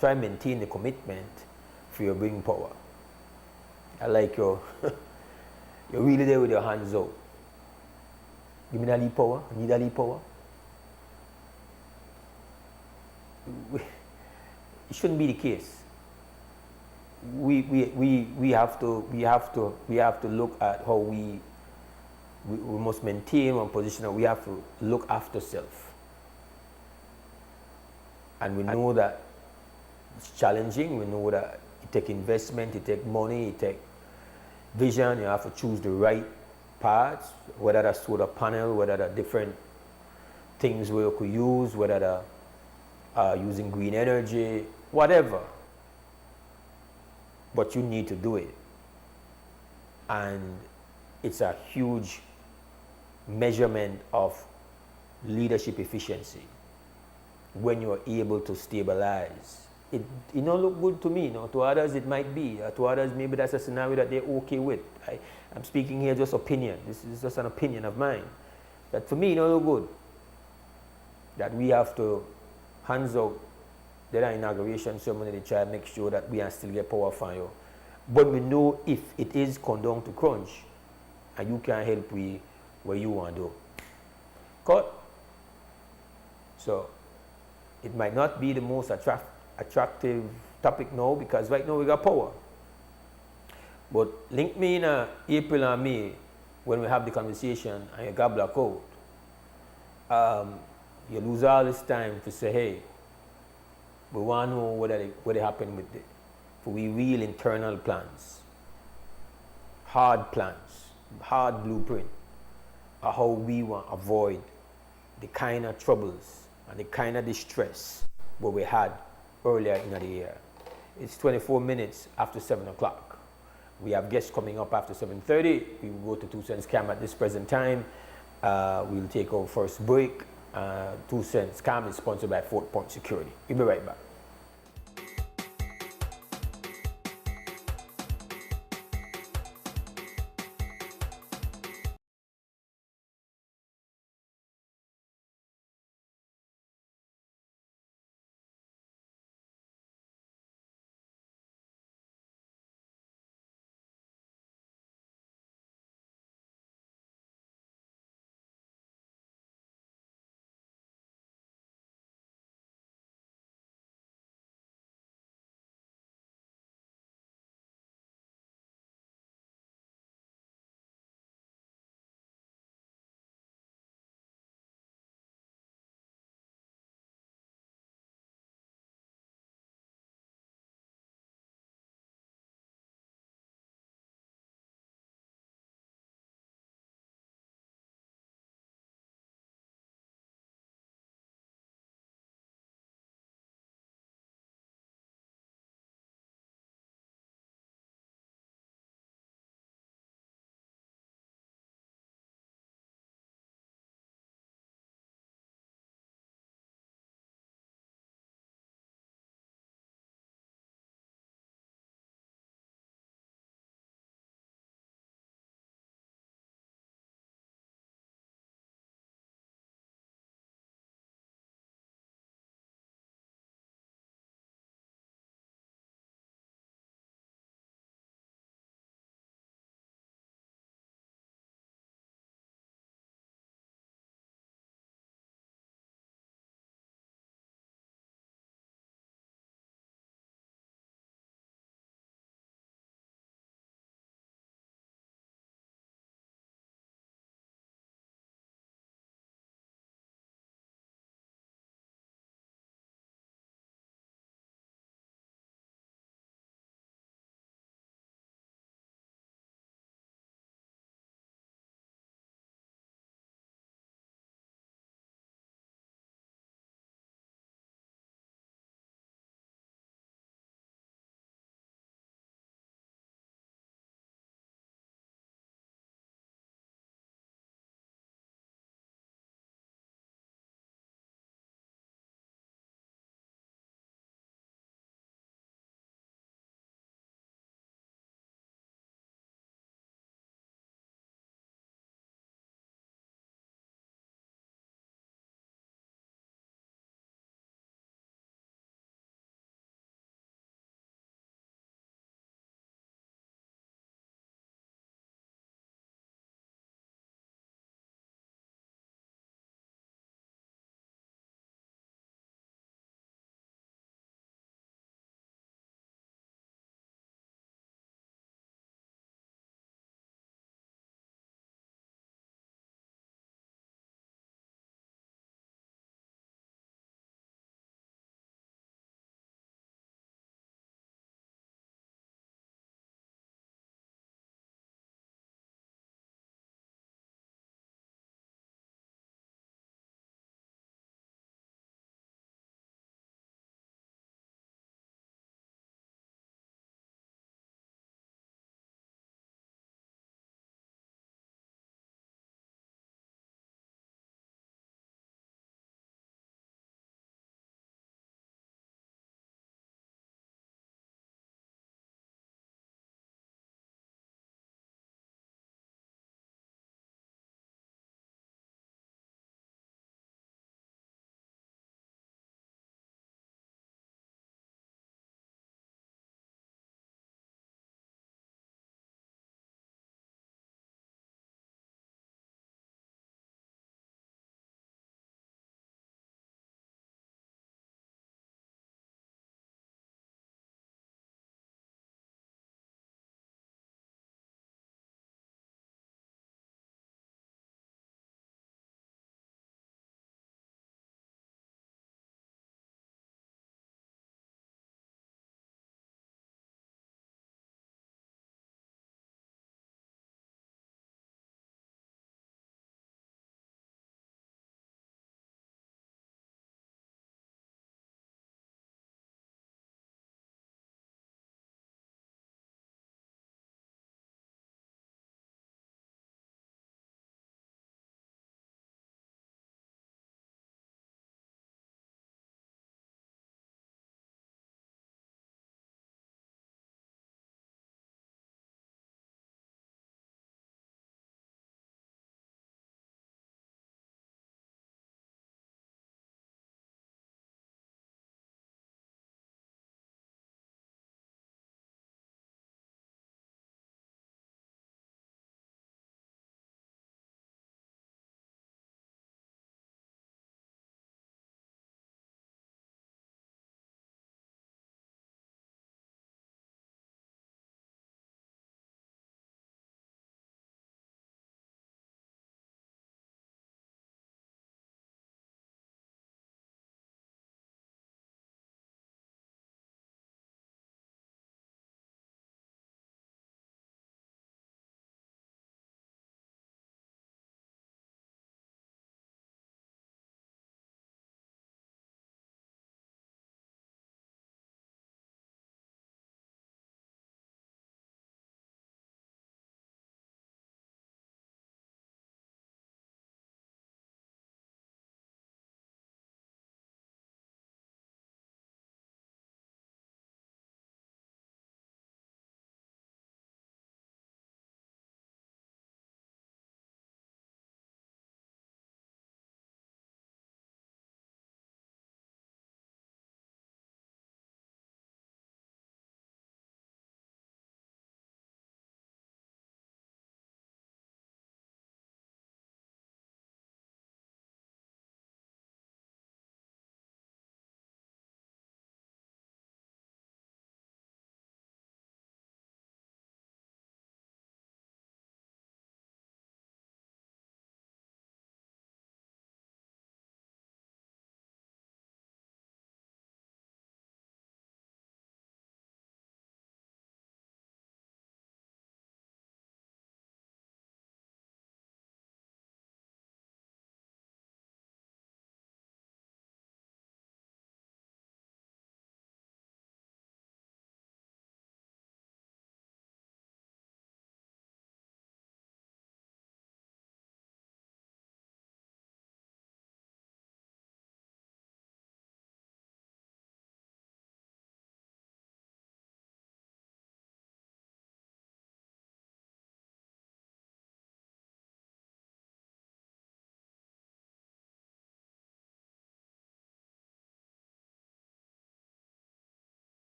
Speaker 2: try maintain the commitment for your bring power. I like your, you're really there with your hands out. Give me that lead power, I need that lead power. It shouldn't be the case. We have to look at how we must maintain one position, and we have to look after self. And we know that it's challenging. We know that it takes investment, it takes money, it takes vision. You have to choose the right parts, whether that's solar panel, whether that's different things we could use, whether that's using green energy, whatever. But you need to do it. And it's a huge measurement of leadership efficiency when you're able to stabilize. It don't look good to me. To others it might be. To others maybe that's a scenario that they're okay with. I'm speaking here just opinion. This is just an opinion of mine. That for me it don't look good. That we have to hands out the inauguration ceremony to try to make sure that we are still get power from you. But we know if it is come down to crunch and you can help we where you want to do. Cut. So it might not be the most attractive topic now because right now we got power. But link me in April and May when we have the conversation and you got blackout. You lose all this time to say, hey, we want to know what happened with it. For we real internal plans, hard plans, hard blueprint of how we want to avoid the kind of troubles and the kind of distress what we had earlier in the year. It's 24 minutes after 7 o'clock. We have guests coming up after 7:30. We will go to 2 Cents Cam at this present time. We'll take our first break. 2 Cents Cam is sponsored by Fort Point Security. We'll be right back.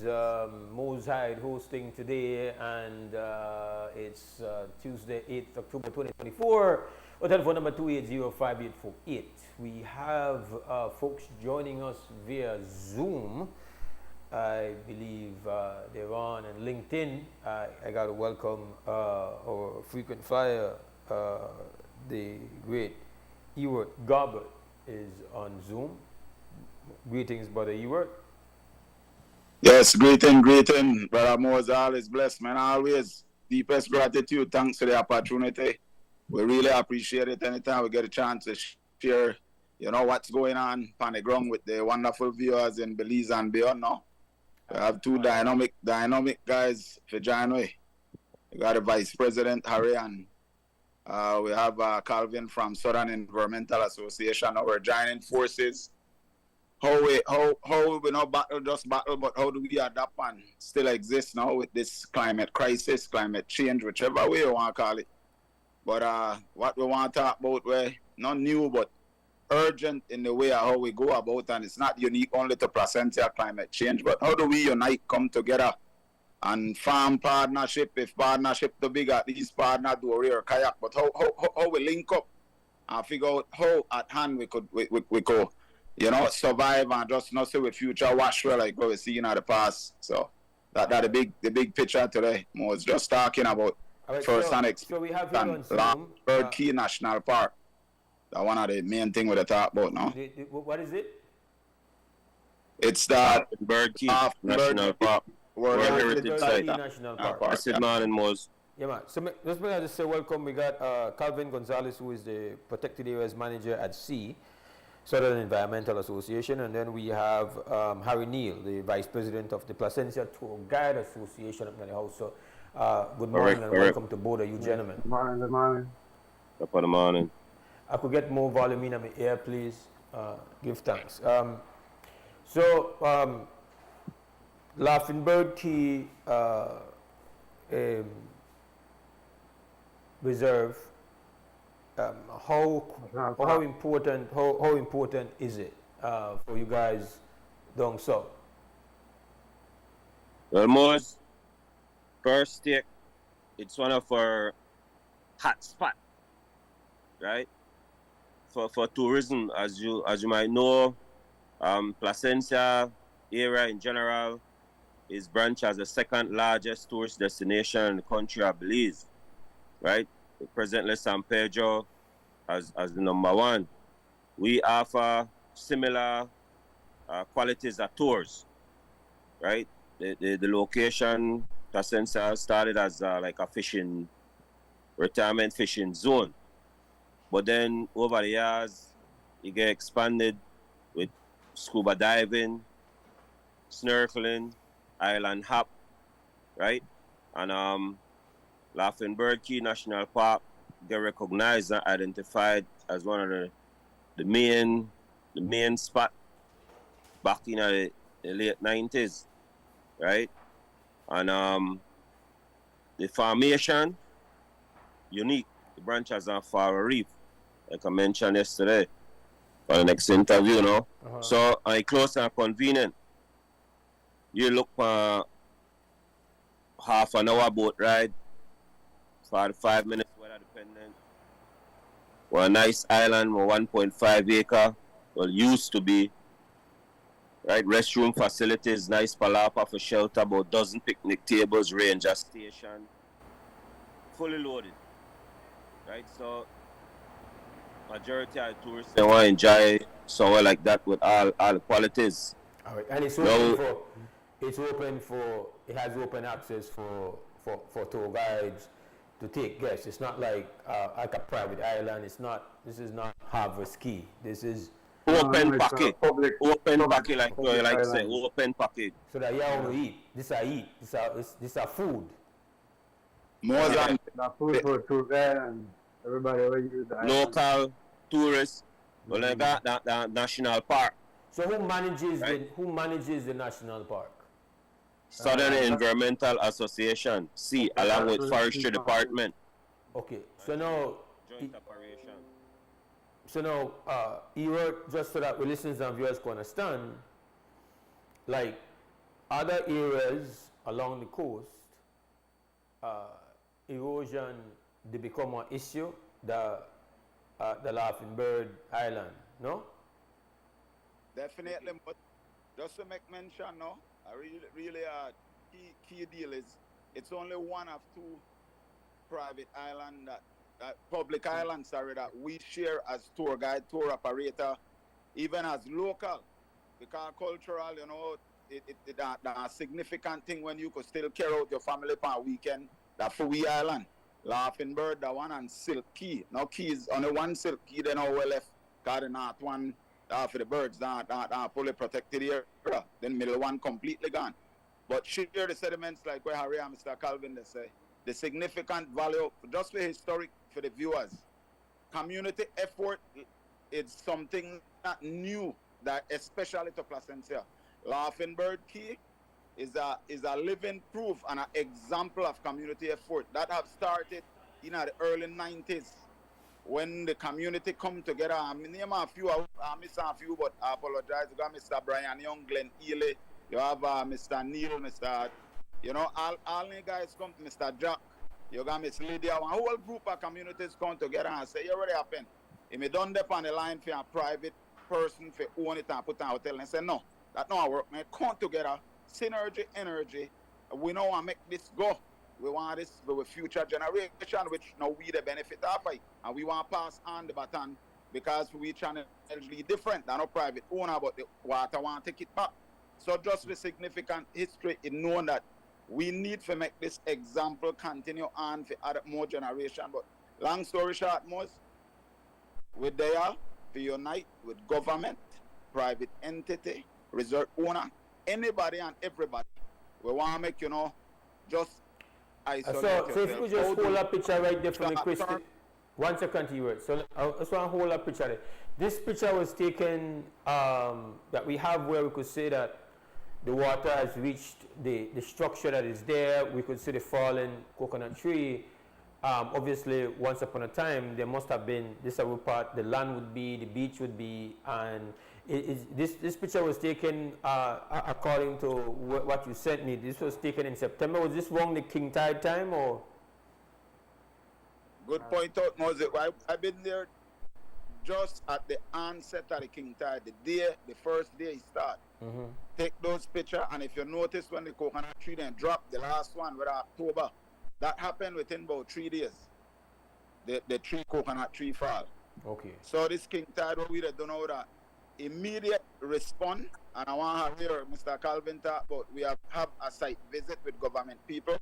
Speaker 2: Mose Hyde hosting today, and it's Tuesday, 8th October 2024. Or telephone number 280-5848. We have folks joining us via Zoom. I believe they're on, and LinkedIn. I got to welcome our frequent flyer, the great Ewart Gobbert is on Zoom. Greetings, Brother Ewart.
Speaker 11: Yes, greeting, Brother Mose. Always blessed, man. Always deepest gratitude. Thanks for the opportunity. We really appreciate it anytime we get a chance to share, what's going on the ground with the wonderful viewers in Belize and beyond now. We have two dynamic guys for January. We got a Vice President, Harry, and we have Calvin from Southern Environmental Association. We're joining forces. How we not battle, but how do we adapt and still exist now with this climate crisis, climate change, whichever way you want to call it. But what we want to talk about, we're not new, but urgent in the way of how we go about, and it's not unique only to Placentia climate change, but how do we unite, come together, and farm partnership, if partnership too big, at least partner do a real kayak, but how we link up and figure out how at hand we could survive and just not say with future wash well like what we see in the past. So that the big picture today. More just talking about first-hand experience.
Speaker 2: So we have here on Zoom,
Speaker 11: Bird Key National Park. That's one of the main things we talk about now.
Speaker 2: What is it?
Speaker 11: It's the
Speaker 12: Bird Key National Park.
Speaker 11: World
Speaker 2: Heritage Site. National Park.
Speaker 12: I said man and Mose.
Speaker 2: Yeah, man. So just say welcome. We got Calvin Gonzalez, who is the Protected Areas Manager at Sea, Southern Environmental Association, and then we have Harry Neal, the Vice President of the Placentia Tour Guide Association up in the house. So good morning and welcome to both of you gentlemen.
Speaker 13: Good morning.
Speaker 12: Top of the morning.
Speaker 2: I could get more volume in my ear, please. Give thanks. Laughing Bird Key Reserve. How important is it for you guys down south?
Speaker 12: Well, Mose, first take, it's one of our hot spot, right? For tourism, as you might know, Placentia area in general is branched as the second largest tourist destination in the country, I believe, right? Presently San Pedro as the number one. We offer similar qualities of tours, right? The location, Placentia started as like a retirement fishing zone. But then over the years, it get expanded with scuba diving, snorkeling, island hop, right? And Laughing Bird Key National Park get recognized and identified as one of the main spot back in the late 90s, right? And the formation unique. The branches are Far Reef, like I mentioned yesterday for the next interview, no? So I close and convenient. You look for half an hour boat ride, 45 minutes weather dependent. We're a nice island, we're 1.5 acre, well used to be. Right, restroom facilities, nice palapa for shelter, about dozen picnic tables, ranger station, fully loaded. Right, so majority of the tourists they want to enjoy somewhere like that with all the qualities.
Speaker 2: All right, and it has open access for tour guides to take guests. It's not like a private island. This is not Harvest Key. This is
Speaker 12: open package. Open package, like I say, open package.
Speaker 2: So that you want to eat. This is food.
Speaker 11: More than
Speaker 13: food for tour guide and everybody will use the
Speaker 12: local tourists. Well, like that national park.
Speaker 2: So who manages the national park?
Speaker 12: Southern Environmental Association, C, along with Forestry Department.
Speaker 2: Okay, so now
Speaker 12: joint operation.
Speaker 2: So now, just so that the listeners and viewers can understand, like other areas along the coast, erosion they become an issue. The Laughing Bird Island, no?
Speaker 11: Definitely, but just to make mention, no, I really key deal is it's only one of two private island public islands, sorry, that we share as tour guide, tour operator, even as local, because cultural, you know, that a significant thing when you could still carry out your family for a weekend. That for we island, Laughing Bird, that one, and Silk Key. Now Keys only one Silk Key, then all well left, because the north one for the birds, that fully protected area. Then middle one completely gone. But share the sediments like where Harry and Mr. Calvin they say. The significant value, just for historic for the viewers. Community effort is something not new, that especially to Placencia. Laughing Bird Key is a living proof and an example of community effort that have started in the early 90s when the community come together. I name a few, I miss a few, but I apologize. You got Mr. Brian Young, Glenn Ely, you have Mr. Neil, Mr. You know, all the guys come to Mr. Jack, you got Miss Lydia, one whole group of communities come together and say, you already happened. If you don't depend on the line for a private person for own it and put on a hotel and say, no, that not work, man. Come together, synergy, energy. We know want to make this go. We want this for the future generation, which now we the benefit of it. And we want to pass on the baton because we channel different than a private owner, but the water want to take it back. So just with significant history, it known that we need to make this example continue on for other more generation. But long story short, Mose, we're there to unite with government, private entity, resort owner, anybody and everybody. We want to make, you know, just isolate
Speaker 2: so if you could just hold a picture right there for me, Christy. 1 second, keyword. So I just want to hold a picture there. This picture was taken that we have where we could say that the water has reached the structure that is there. We could see the fallen coconut tree. Obviously, once upon a time, there must have been this part, the land would be, the beach would be, and this picture was taken according to what you sent me. This was taken in September. Was this wrong the king tide time or?
Speaker 11: Good point out, Mose. I've been there just at the onset of the king tide, the first day it started.
Speaker 2: Mm-hmm.
Speaker 11: Take those pictures, and if you notice when the coconut tree then dropped, the last one with October, that happened within about 3 days. The coconut tree fall.
Speaker 2: Okay.
Speaker 11: So this king tide, we don't know that immediate response, and I want to hear Mr. Calvin talk about we have a site visit with government people,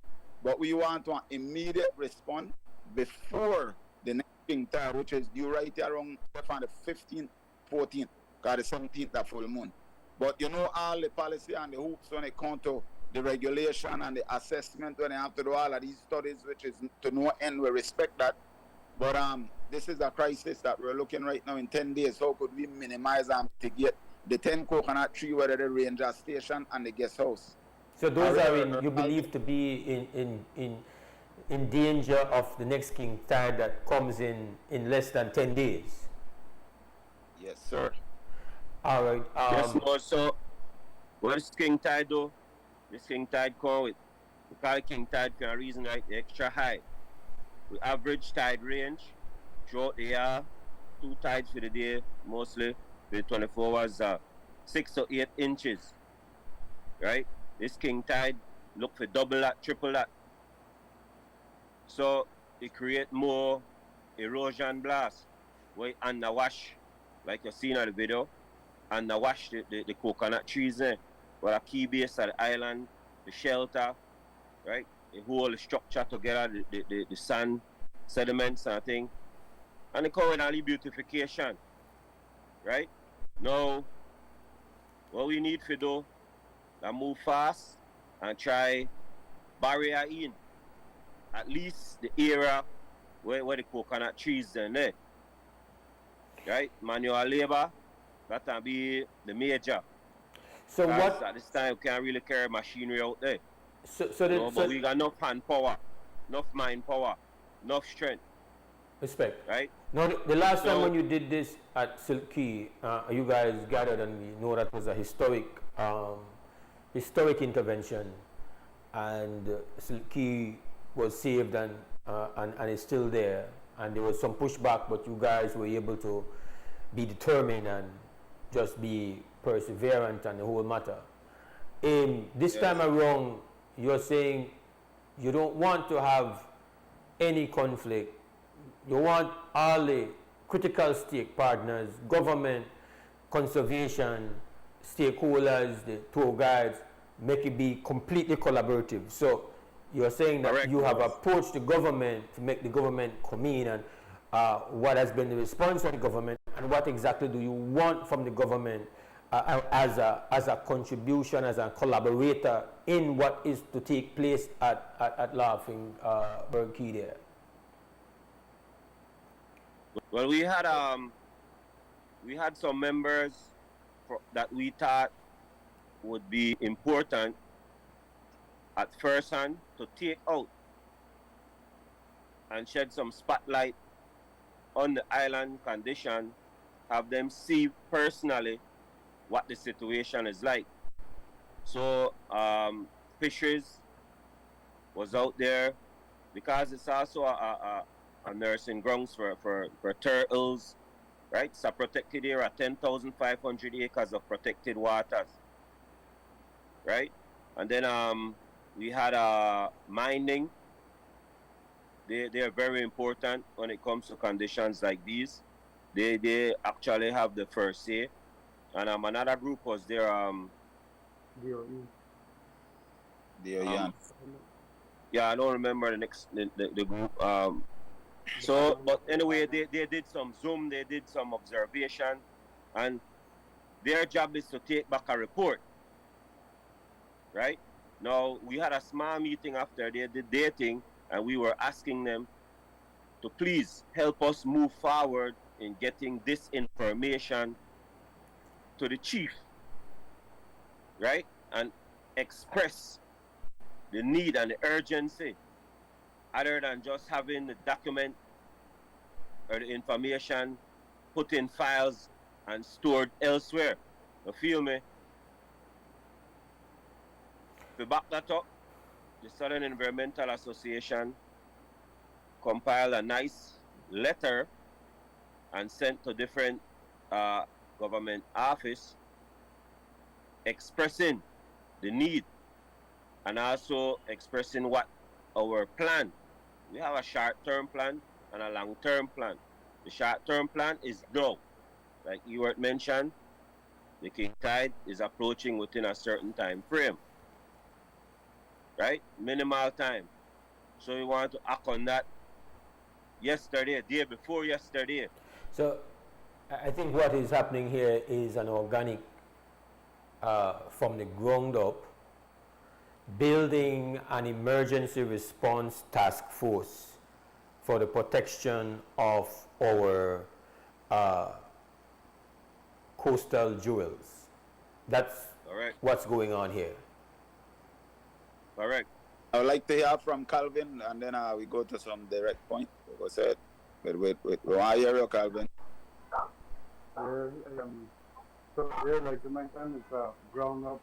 Speaker 11: but we want to immediate response before the next king tide, which is due right around on the 15th, 14th, because the 17th of full moon. But you know all the policy and the hoops when it comes to the regulation and the assessment when they have to do all of these studies, which is to no end. We respect that. But this is a crisis that we're looking right now in 10 days. How could we minimize and mitigate the 10 coconut tree, whether the ranger station and the guest house?
Speaker 2: So those are you believe to be in danger of the next king tide that comes in less than 10 days?
Speaker 11: Yes, sir.
Speaker 2: All right.
Speaker 12: Yes, also, what is king tide though? This king tide come with, we call it king tide for a reason, right? The extra high. We average tide range throughout the year, 2 tides for the day, mostly for the 24 hours, 6 to 8 inches, right? This king tide look for double that, triple that. So it create more erosion blast, where it underwash, like you seen in the video, underwash the coconut trees there. But a key base of the island, the shelter, right? The whole structure together, the sand, sediments and thing. And the colonial beautification, right? Now, what we need to do is move fast and try barrier in at least the area where the coconut trees are there. Right? Manual labor, that can be the major.
Speaker 2: So what
Speaker 12: at this time we can't really carry machinery out there.
Speaker 2: But
Speaker 12: we got enough hand power, enough mind power, enough strength.
Speaker 2: Respect.
Speaker 12: Right?
Speaker 2: Now the last time when you did this at Silk Key, you guys gathered and we know that was a historic historic intervention, and Key was saved and is still there. And there was some pushback, but you guys were able to be determined and just be perseverant and the whole matter. This time around, you're saying you don't want to have any conflict. You want all the critical stake partners, government, conservation, stakeholders, the tour guides, make it be completely collaborative. So you're saying that you have approached the government to make the government come in, and what has been the response of the government, and what exactly do you want from the government as a contribution, as a collaborator in what is to take place at Laughing Bird Key there?
Speaker 12: Well, we had some members that we thought would be important at first hand to take out and shed some spotlight on the island condition, have them see personally what the situation is like. So fisheries was out there because it's also a nursing grounds for turtles, right? It's a protected area, 10,500 acres of protected waters, right? And then we had mining. They are very important when it comes to conditions like these. They actually have the first say. And another group was there.
Speaker 13: DOE.
Speaker 12: Yeah, I don't remember the group. So, but anyway, they did some Zoom, they did some observation, and their job is to take back a report, right? Now, we had a small meeting after they did their thing, and we were asking them to please help us move forward in getting this information to the chief, right? And express the need and the urgency, other than just having the document or the information put in files and stored elsewhere. You feel me? To back that up, the Southern Environmental Association compiled a nice letter and sent to different government office expressing the need and also expressing what our plan. We have a short-term plan and a long-term plan. The short-term plan is now. Like Ewart mentioned, the king tide is approaching within a certain time frame. Right? Minimal time. So we want to act on that yesterday, day before yesterday.
Speaker 2: So I think what is happening here is an organic, from the ground up, building an emergency response task force for the protection of our coastal jewels. That's what's going on here.
Speaker 12: Correct.
Speaker 11: I would like to hear from Calvin, and then we go to some direct point. Go ahead. We want to hear you, Calvin.
Speaker 13: So like you mentioned, it's a ground up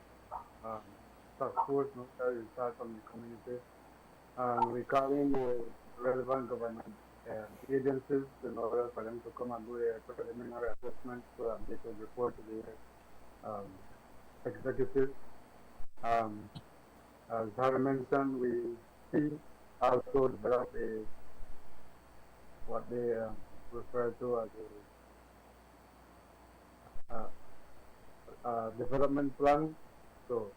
Speaker 13: task force, we start from the community. And we call in the relevant government agencies in order for them to come and do a preliminary assessment so that they can report to the executive. As Harry mentioned, we also develop what they refer to as a development plan. So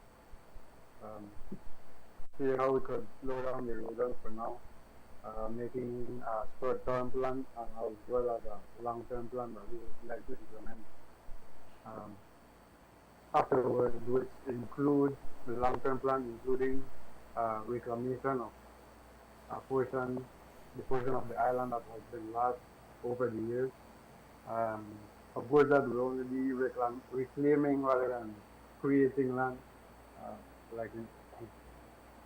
Speaker 13: see how we could slow down the erosion for now, making a short-term plan as well as a long-term plan that we would like to implement afterwards, which includes the long-term plan, including reclamation of the portion of the island that has been lost over the years. Of course, that will only be reclaiming rather than creating land,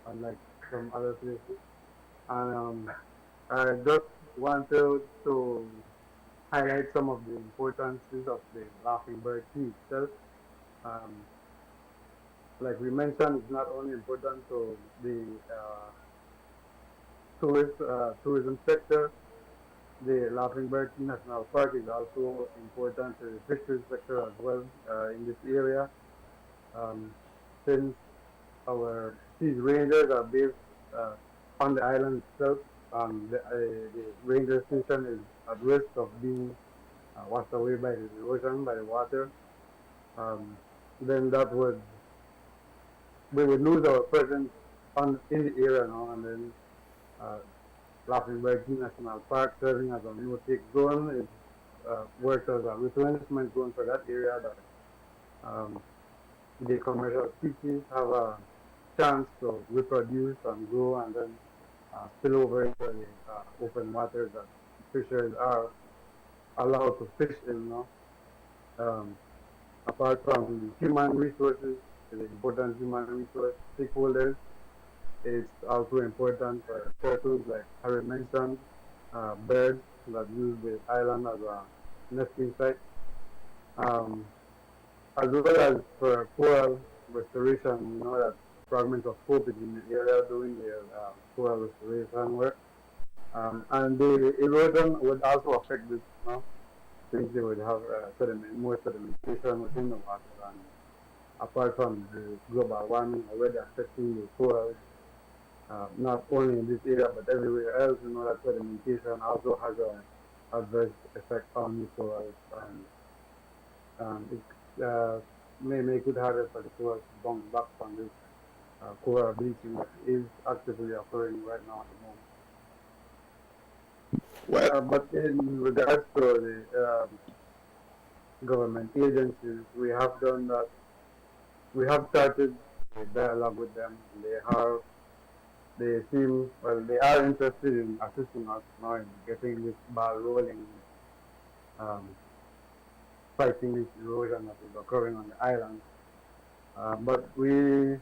Speaker 13: unlike some other places. And I just wanted to highlight some of the importances of the Laughing Bird Key itself. like we mentioned, it's not only important to the tourism sector. The Laughing Bird National Park is also important to the fisheries sector as well in this area. Since these rangers are based on the island itself, the ranger station is at risk of being washed away by the erosion, by the water. Then we would lose our presence in the area now, and then Laughing Bird National Park serving as a no-take zone is works as a replenishment zone for that area that the commercial species have a chance to reproduce and grow and then spill over into the open waters that fishers are allowed to fish in now. Apart from human resources, the important human resource stakeholders, it's also important for turtles, like Harry mentioned, birds that use the island as a nesting site, as well as for coral restoration. You know that fragments of hope is in the area doing their coral restoration work. And the erosion would also affect this, you know, since they would have more sedimentation within the water. And apart from the global warming already affecting the corals, not only in this area but everywhere else, you know that sedimentation also has an adverse effect on the corals. It may make it harder for the corals to bounce back from this coral bleaching that is actively occurring right now at the moment. But in regards to the government agencies, we have done that. We have started a dialogue with them. They are interested in assisting us now in getting this ball rolling, fighting this erosion that is occurring on the island. But we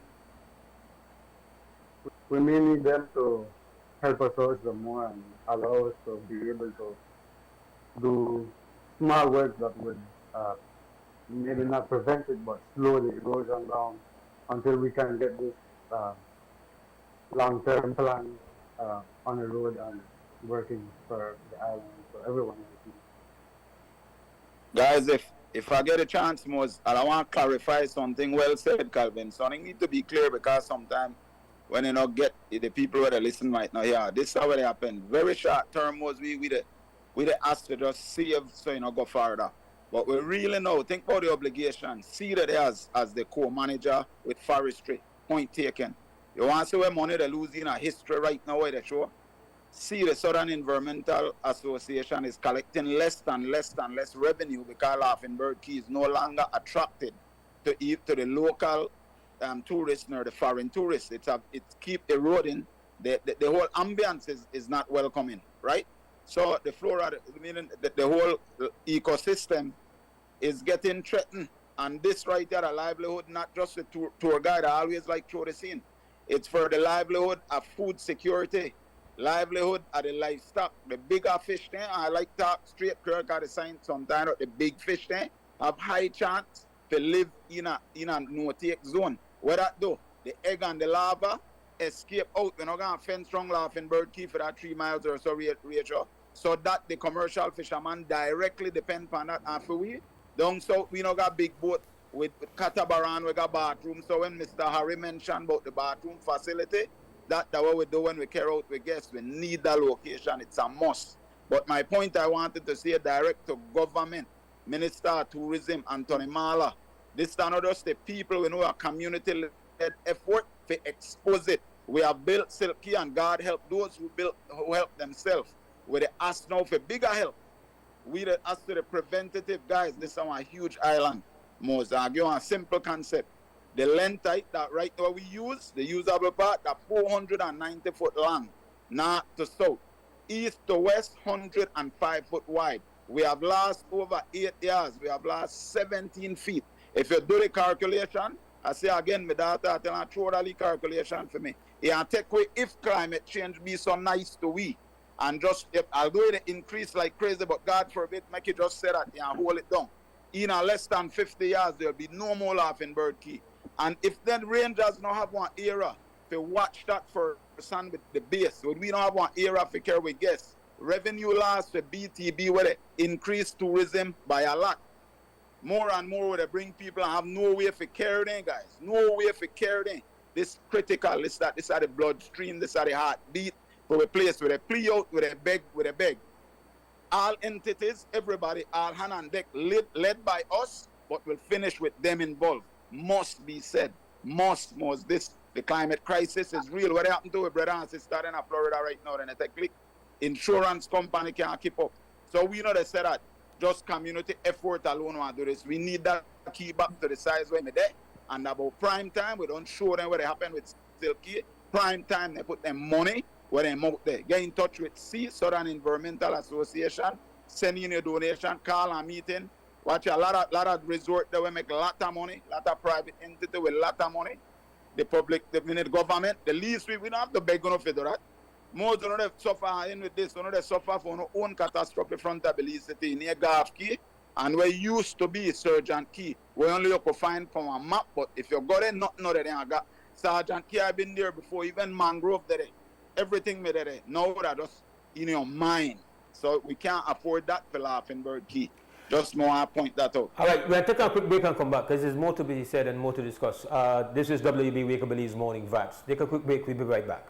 Speaker 13: may need them to help us out some more and allow us to be able to do small work that would maybe not prevent it but slow the erosion down until we can get this long-term plan on the road and working for the island, for everyone.
Speaker 11: Guys, if I get a chance, Mose, and I want to clarify something well said, Calvin. Something need to be clear because sometimes when you not get the people who listen right now, yeah, this is how it happen. Very short term, Mose, we ask to just save so you know go further. But we really know, think about the obligation. See that as the co-manager with forestry, point taken. You want to see where money they're losing in a history right now where they show? See the Southern Environmental Association is collecting less and less revenue because Laughing Bird Key is no longer attracted to the local tourists nor the foreign tourists. It keep eroding. The whole ambience is not welcoming, right? So the flora, meaning the whole ecosystem is getting threatened. And this right there, a livelihood, not just the tour guide, I always like throw this in. It's for the livelihood of food security, livelihood of the livestock. The bigger fish there, I like talk straight, Kirk had a sign sometimes, the big fish there have high chance to live in a no-take zone. What that do? The egg and the larva escape out. We're not going to fence strong Laughing Bird Key for that 3 miles or so ratio. So that the commercial fishermen directly depend on that. And for we, down south, we not got big boat with catamaran, we got bathroom. So when Mr. Harry mentioned about the bathroom facility, that's what we do when we carry out with guests. We need that location. It's a must. But my point I wanted to say direct to government, Minister of Tourism, Anthony Mala. This is not just the people, we know a community-led effort to expose it. We have built Silky and God help those who help themselves. We ask now for bigger help. We ask to the preventative guys. This is a huge island. Mose, I give you a simple concept. The length that right now we use, the usable part, that 490 foot long, north to south, east to west, 105 foot wide. We have lost over 8 years. We have lost 17 feet. If you do the calculation, I say again, my daughter tell her throw the calculation for me. Yeah, take away if climate change be so nice to we. And just, I'll do it increase like crazy, but God forbid, make it just say that and hold it down. In less than 50 years, there'll be no more Laughing Bird Key. And if then Rangers don't have one era to watch that for son with the base, when we don't have one era for care we guess, revenue loss for BTB where they increase tourism by a lot. More and more where they bring people and have no way for care then, guys. No way for care then. This critical, this are the bloodstream, this are the heartbeat for a place where they play out, where they beg. All entities, everybody, all hand on deck, led by us, but we'll finish with them involved. Must be said. Must. The climate crisis is real. What happened to a brother and sister in Florida right now? Then it's a click. Insurance company can't keep up. So we know they said that just community effort alone want to do this. We need that key back to the size where we're there. And about prime time, we don't show them what happen with Silky. Prime time, they put them money where they out there. Get in touch with Southern Environmental Association, send in a donation, call a meeting. Watch a lot of resort that will make a lot of money, a lot of private entity with a lot of money. The public, the government, the least we don't have to beg on for that. Most of them suffer in with this, they suffer for our own catastrophe front of Belize City near Golf Key. And we used to be Sergeant Key. We only you could find from a map, but if you got it, nothing other than I got. Sergeant Key, I've been there before, even Mangrove there. Everything me there. Now that just in your mind. So we can't afford that for Laughenberg Key. Just more I point that out.
Speaker 2: All right, we'll take a quick break and come back because there's more to be said and more to discuss. This is WB Wake Up Belize Morning Vibes. Take a quick break, we'll be right back.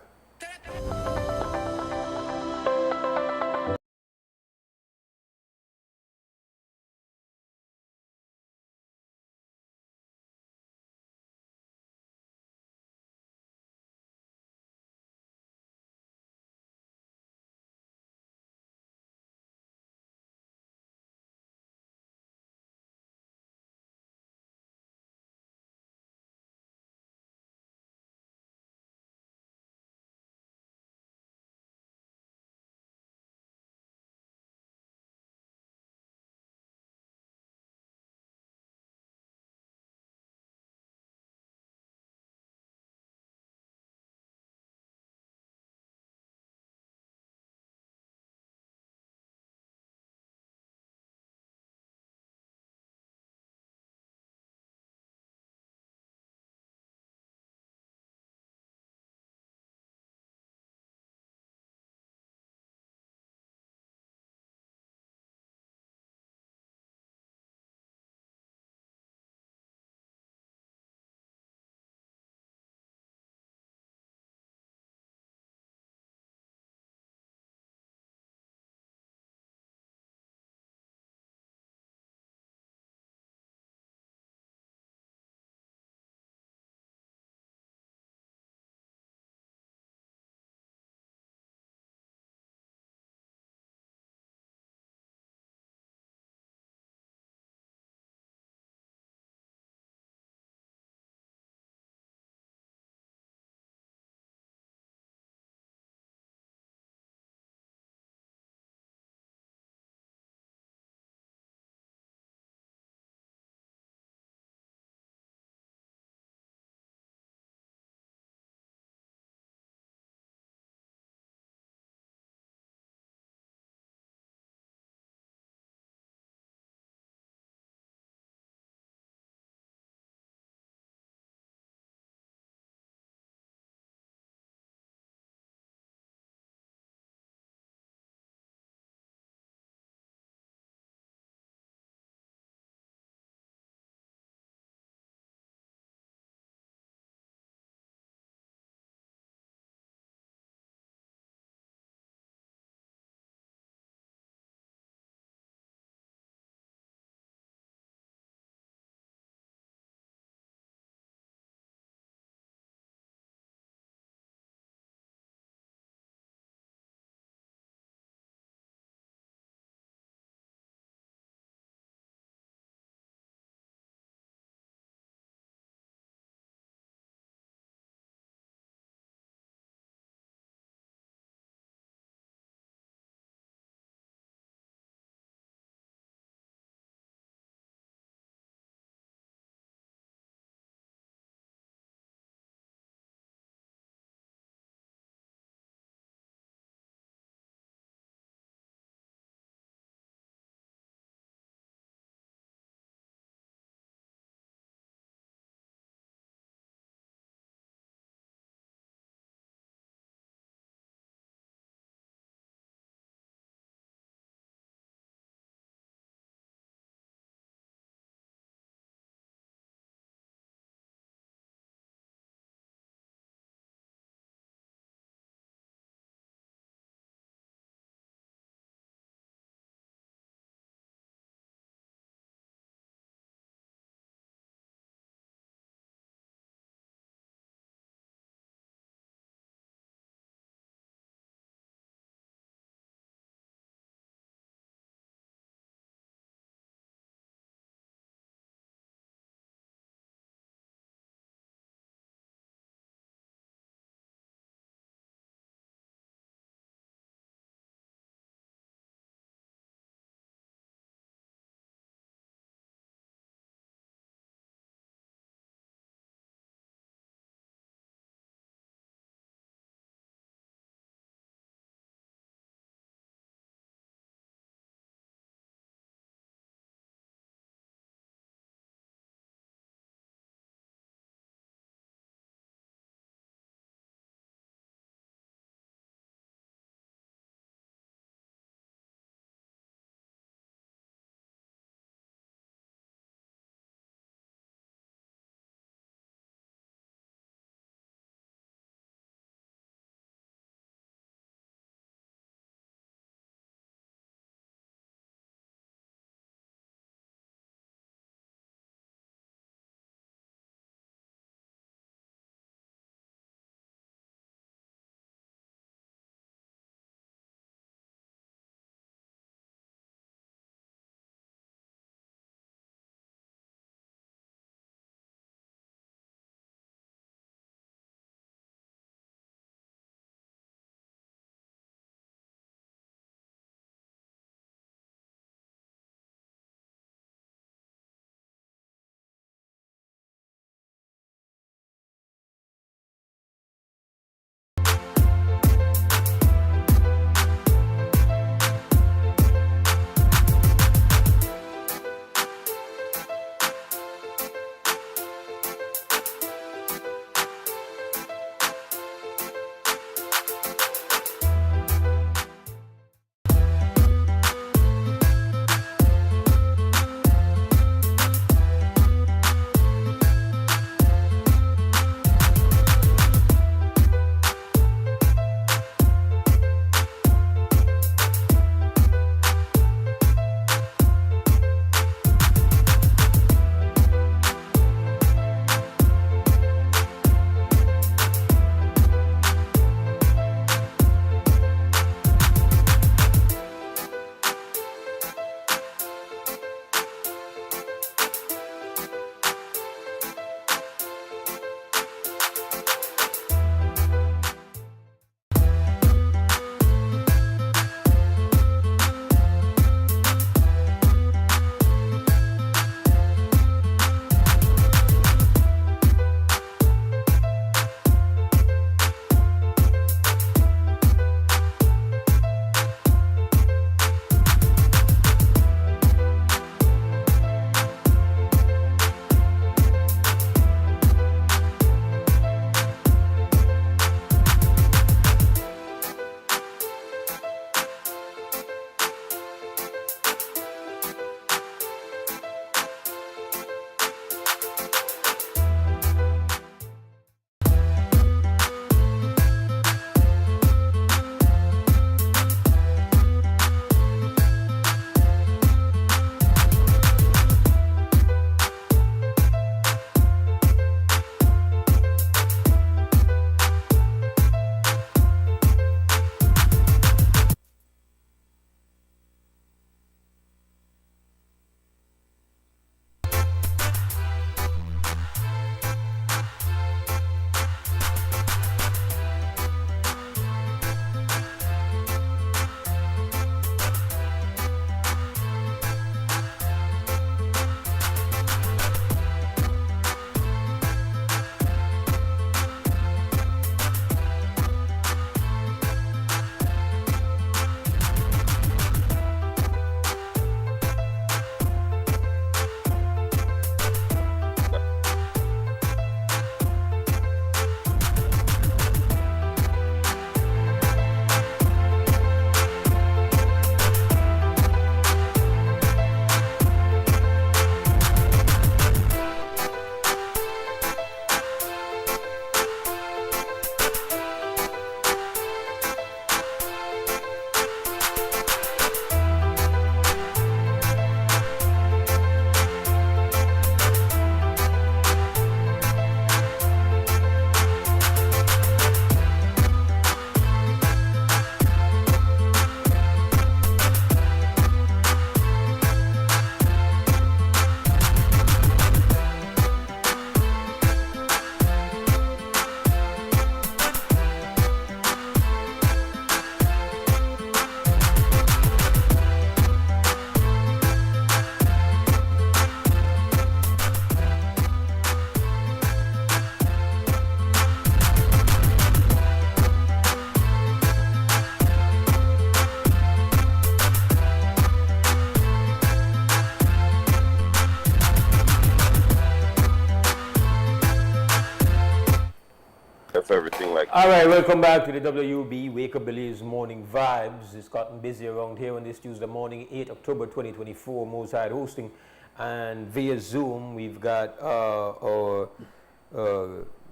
Speaker 2: All right, welcome back to the WUB Wake Up Belize Morning Vibes. It's gotten busy around here on this Tuesday morning, 8 October 2024. Mose Hyde hosting, and via Zoom we've got our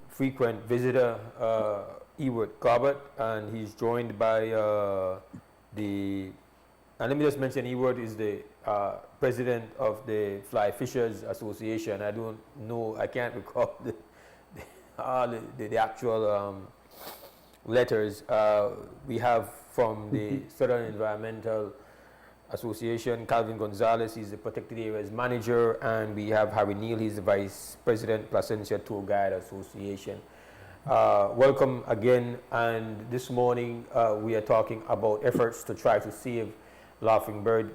Speaker 2: frequent visitor, Ewart Corbett, and he's joined by and let me just mention, Ewart is the president of the Fly Fishers Association. I don't know, I can't recall the actual letters. We have from the Southern Environmental Association, Calvin Gonzalez, he's the Protected Areas Manager, and we have Harry Neal, he's the Vice President, Placencia Tour Guide Association. Welcome again, and this morning we are talking about efforts to try to save Laughing Bird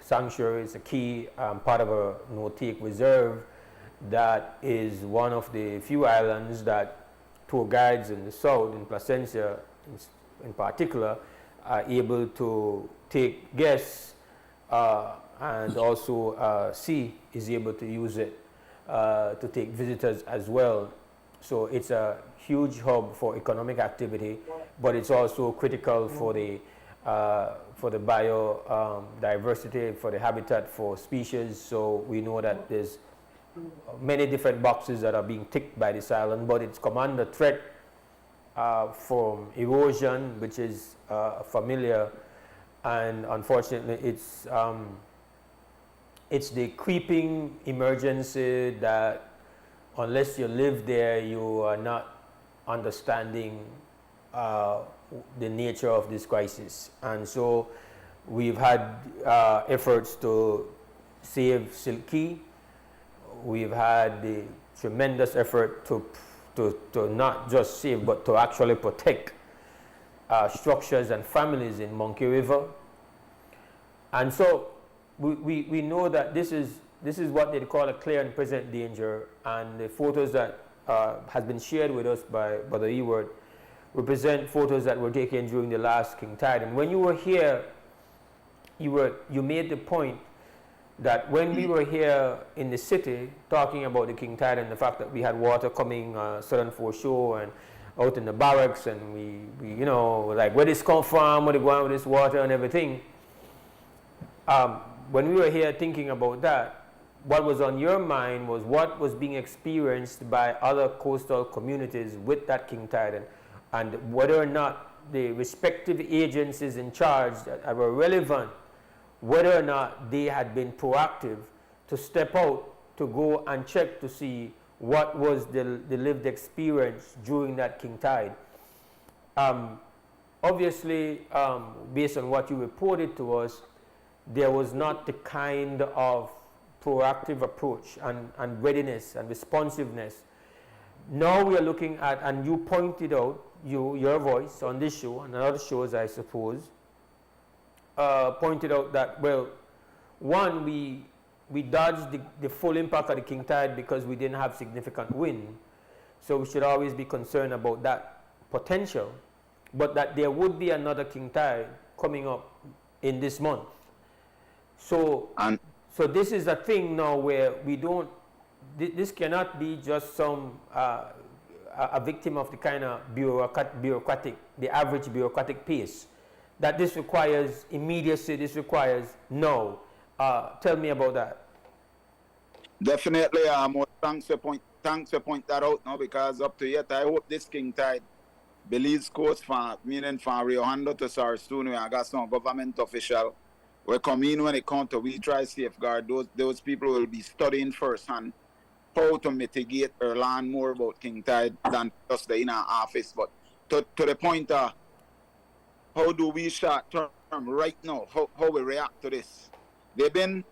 Speaker 2: Sanctuary. It's a key part of a no-take reserve that is one of the few islands that tour guides in the south, in Placencia in particular, are able to take guests, and also Sea is able to use it to take visitors as well. So it's a huge hub for economic activity, but it's also critical for the biodiversity, for the habitat for species. So we know that there's many different boxes that are being ticked by this island, but it's come under threat from erosion, which is familiar, and unfortunately it's the creeping emergency that unless you live there, you are not understanding the nature of this crisis. And so we've had efforts to save Silky. We've had the tremendous effort to not just save, but to actually protect structures and families in Monkey River. And so we know that this is what they call a clear and present danger, and the photos that has been shared with us by Brother Ewart represent photos that were taken during the last king tide. And when you were here, you made the point that when we were here in the city talking about the king tide and the fact that we had water coming southern foreshore and out in the barracks, and we you know, like, where this come from, where they going with this water and everything. When we were here thinking about that, what was on your mind was what was being experienced by other coastal communities with that king tide, and whether or not the respective agencies in charge that were relevant, whether or not they had been proactive to step out to go and check to see what was the lived experience during that king tide. Obviously, based on what you reported to us, there was not the kind of proactive approach and readiness and responsiveness. Now we are looking at, and you pointed out, your voice on this show and other shows, I suppose, pointed out that, well, one, we dodged the full impact of the king tide because we didn't have significant wind. So we should always be concerned about that potential, but that there would be another king tide coming up in this month. So this is a thing now where we don't, this cannot be just some a victim of the kind of bureaucratic, the average bureaucratic pace. That this requires immediacy, this requires no. Tell me about that.
Speaker 11: Definitely, thanks for point that out now, because up to yet, I hope this king tide, Belize coast, meaning from Rio Hondo to Sarsoon, I got some government official. We come in when it comes to, we try safeguard, those people will be studying firsthand how to mitigate or learn more about king tide than just the inner office. But to the point of how do we short term right now, how we react to this? They've been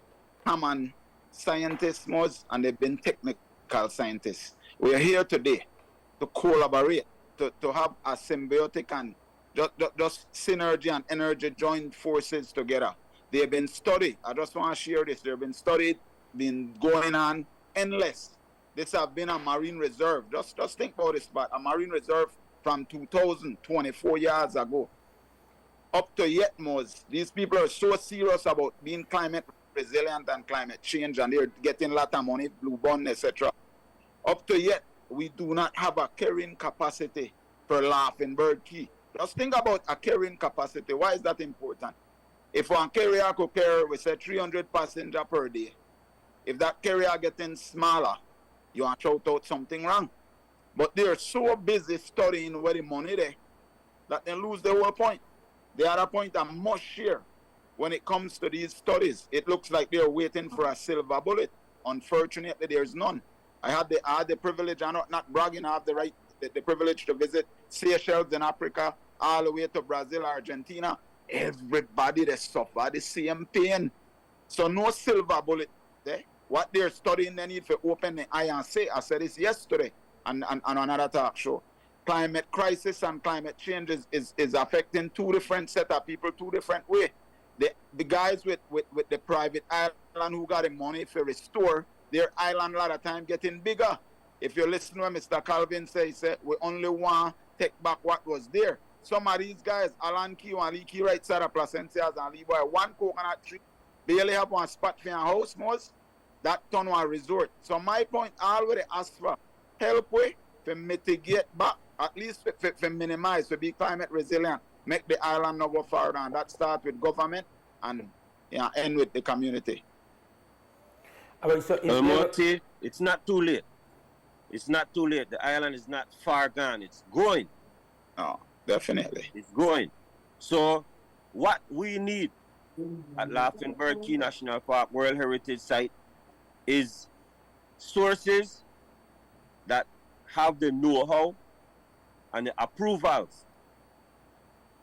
Speaker 11: common scientists, Mose, and they've been technical scientists. We are here today to collaborate, to have a symbiotic and just synergy and energy joined forces together. They've been studied. I just want to share this. They've been studied, been going on endless. This have been a marine reserve. Just think about this, but a marine reserve from 2024 years ago. Up to yet, Mose, these people are so serious about being climate resilient and climate change, and they're getting a lot of money, blue bond, etc. Up to yet, we do not have a carrying capacity per laughing bird key. Just think about a carrying capacity. Why is that important? If one carrier could carry, we say 300 passengers per day. If that carrier getting smaller, you want to shout out something wrong. But they're so busy studying where the money there that they lose the whole point. The other point I must share, when it comes to these studies, it looks like they're waiting for a silver bullet. Unfortunately, there's none. I had the privilege, I'm not bragging, I have the privilege to visit Seychelles in Africa, all the way to Brazil, Argentina. Everybody that suffer the same pain. So no silver bullet there. What they're studying, they need to open the eye and say, I said this yesterday on another talk show. Climate crisis and climate change is affecting two different set of people, two different ways. The guys with the private island who got the money for restore their island a lot of time getting bigger. If you listen to what Mr. Calvin say, he said, we only want to take back what was there. Some of these guys, Alan Key and Lee Key right side of Placentia and Lee Boy, one coconut tree, barely have one spot for your house, Mose. That turn one resort. So my point, I already asked for help way to mitigate back, at least for minimize, to be climate resilient, make the island not go further, and that start with government and end with the community.
Speaker 12: So it's not too late. It's not too late. The island is not far gone. It's growing.
Speaker 11: Oh, definitely.
Speaker 12: It's growing. So what we need at Laughing Bird Key National Park World Heritage Site is sources that have the know-how and the approvals.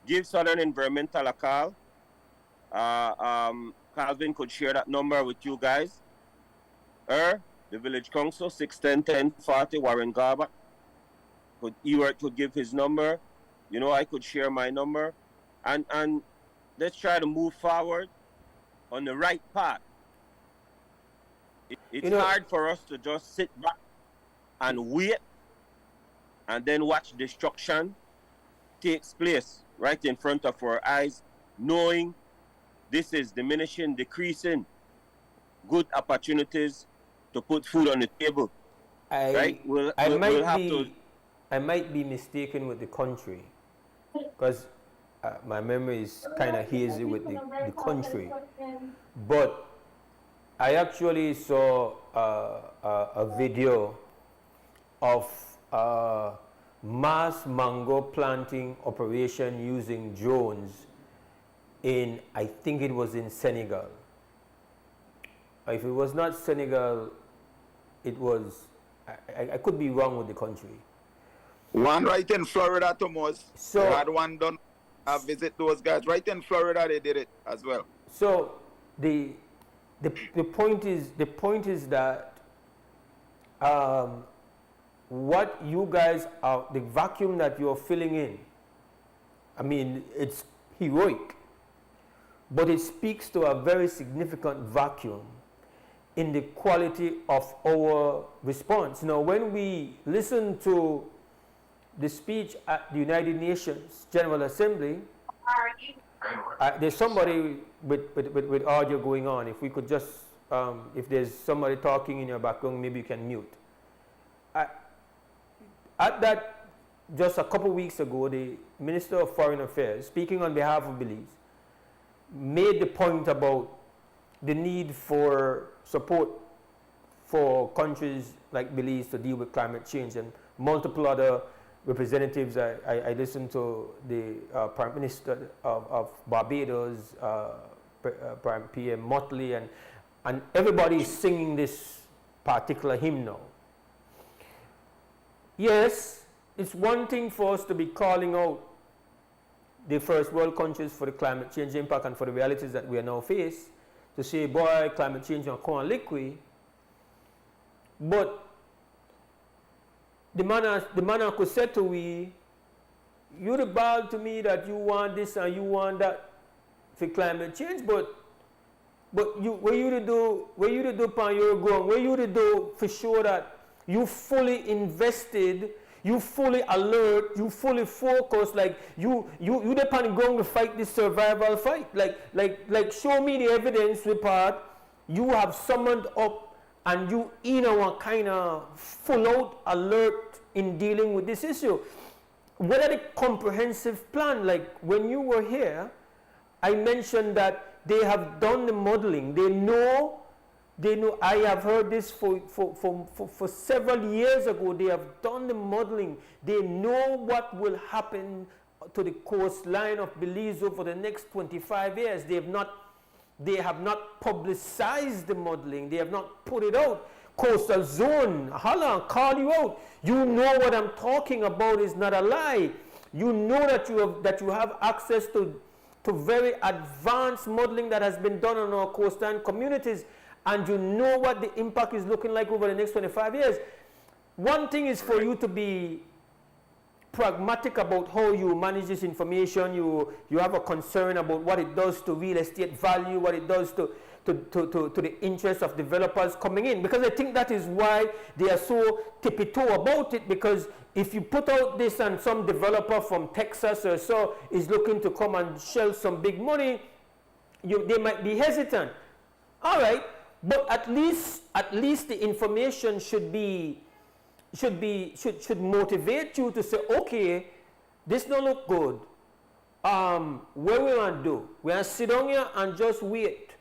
Speaker 12: Give Southern Environmental a call. Calvin could share that number with you guys. The Village Council, 610-1040, Warren Garber. Ewart could give his number. You know, I could share my number. And let's try to move forward on the right path. It's hard for us to just sit back and wait and then watch destruction takes place right in front of our eyes, knowing this is diminishing, decreasing good opportunities to put food on the table.
Speaker 2: I might be mistaken with the country, because my memory is kind of hazy with the country. But I actually saw a video of mass mango planting operation using drones in, I think it was in Senegal. If it was not Senegal, it was, I could be wrong with the country.
Speaker 11: One right in Florida, Thomas. So they had one done. I visit those guys right in Florida. They did it as well.
Speaker 2: So the point is that what you guys are, the vacuum that you're filling in, I mean, it's heroic, but it speaks to a very significant vacuum in the quality of our response. Now, when we listen to the speech at the United Nations General Assembly, there's somebody with audio going on. If we could just, if there's somebody talking in your background, maybe you can mute. At that, just a couple weeks ago, the Minister of Foreign Affairs, speaking on behalf of Belize, made the point about the need for support for countries like Belize to deal with climate change, and multiple other representatives. I listened to the Prime Minister of Barbados, PM Motley, and everybody is singing this particular hymn now. Yes, it's one thing for us to be calling out the first world countries for the climate change impact and for the realities that we are now faced, to say, boy, climate change on corn liquid. But the man could say to we, you the ball to me that you want this and you want that for climate change, but you what you to do upon your ground, what you to do for sure that you fully invested, you fully alert, you fully focused, like you depend on going to fight this survival fight. Like show me the evidence report you have summoned up and you in our kind of full out alert in dealing with this issue. what are the comprehensive plan? Like when you were here, I mentioned that they have done the modeling. They know, I have heard this for several years ago. They have done the modeling. They know what will happen to the coastline of Belize over the next 25 years. They have not publicized the modeling. They have not put it out. Coastal zone, holla, call you out. You know what I'm talking about is not a lie. You know that you have access to very advanced modeling that has been done on our coastline communities, and you know what the impact is looking like over the next 25 years. One thing is for you to be pragmatic about how you manage this information. You have a concern about what it does to real estate value, what it does to the interests of developers coming in, because I think that is why they are so tippy-toe about it, because if you put out this and some developer from Texas or so is looking to come and shell some big money, they might be hesitant. All right, but at least the information should motivate you to say, okay, this don't look good. What we want to do? We want to sit down here and just wait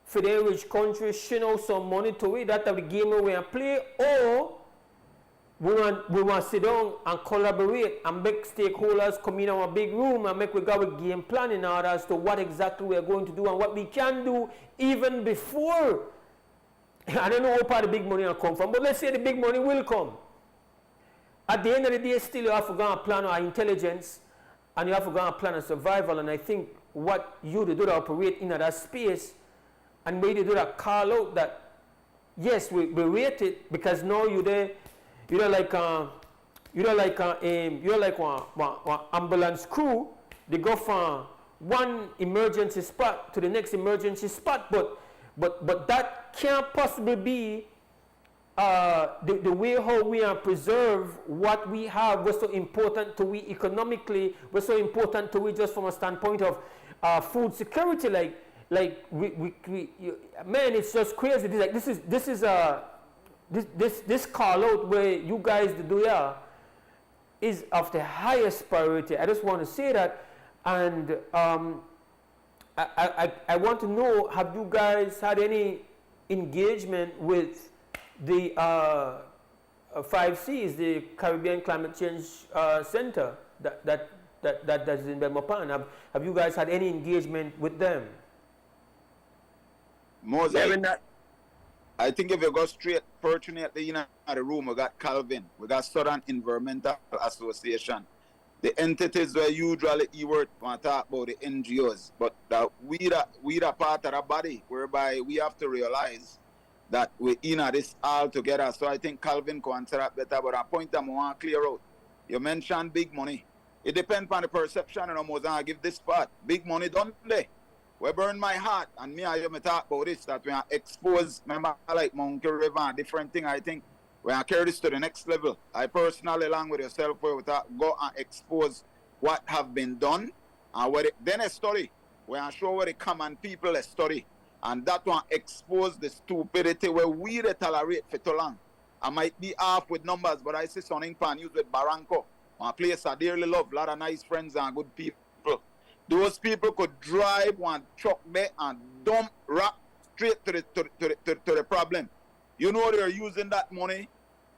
Speaker 2: for the rich country shin out some money to it, that the game we want to play, or we want to sit down and collaborate and make stakeholders come in our big room and make we go with game plan in order as to what exactly we are going to do and what we can do even before. I don't know what part of the big money will come from, but let's say the big money will come. At the end of the day, still you have to go and plan our intelligence, and you have to go and plan a survival. And I think what you do to operate in that space, and maybe do that call out that yes, we rate it, because now you're like one ambulance crew. They go from one emergency spot to the next emergency spot, but that can't possibly be the way how we preserve what we have. Was so important to we economically, was so important to we just from a standpoint of food security. Man, it's just crazy. This call out where you guys do is of the highest priority. I just want to say that, and I want to know, have you guys had any engagement with the 5Cs, the Caribbean Climate Change Center that's in Belmopan? Have you guys had any engagement with them?
Speaker 11: Mose, I think if you go straight, fortunately, in the room, we got Calvin, we got Southern Environmental Association. The entities where usually want to talk about the NGOs, but we are part of a body whereby we have to realize that we're in this all together. So I think Calvin can answer that better, but a point I want to clear out. You mentioned big money. It depends on the perception, and Mose, I give this part. Big money don't play. We burn my heart, and me and you talk about this, that we are exposed, remember, like Monkey River and different thing. I think we are carry this to the next level. I personally, along with yourself, we go and expose what have been done, and then a story. We are show where the common people a story, and that one expose the stupidity where we tolerate for too long. I might be off with numbers, but I see something pan used with Barranco, a place I dearly love, a lot of nice friends and good people. Those people could drive one truck there and dump rock straight to the problem. You know they're using that money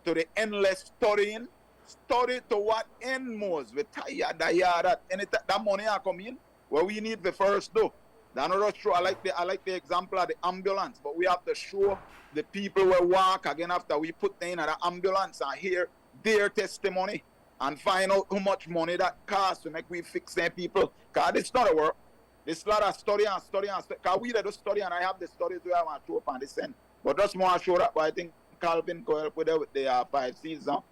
Speaker 11: to the endless studying. Study to what end, Mose? We tired that money are coming where we need the first do. Another show, I like the example of the ambulance, but we have to show the people who walk again after we put them in the ambulance and hear their testimony and find out how much money that costs to make we fix them people. Because it's not a work. It's a lot of study. Because we do study, and I have the studies where I want to show up on this end. But just want to show that, but I think Calvin could help with the 5Cs now.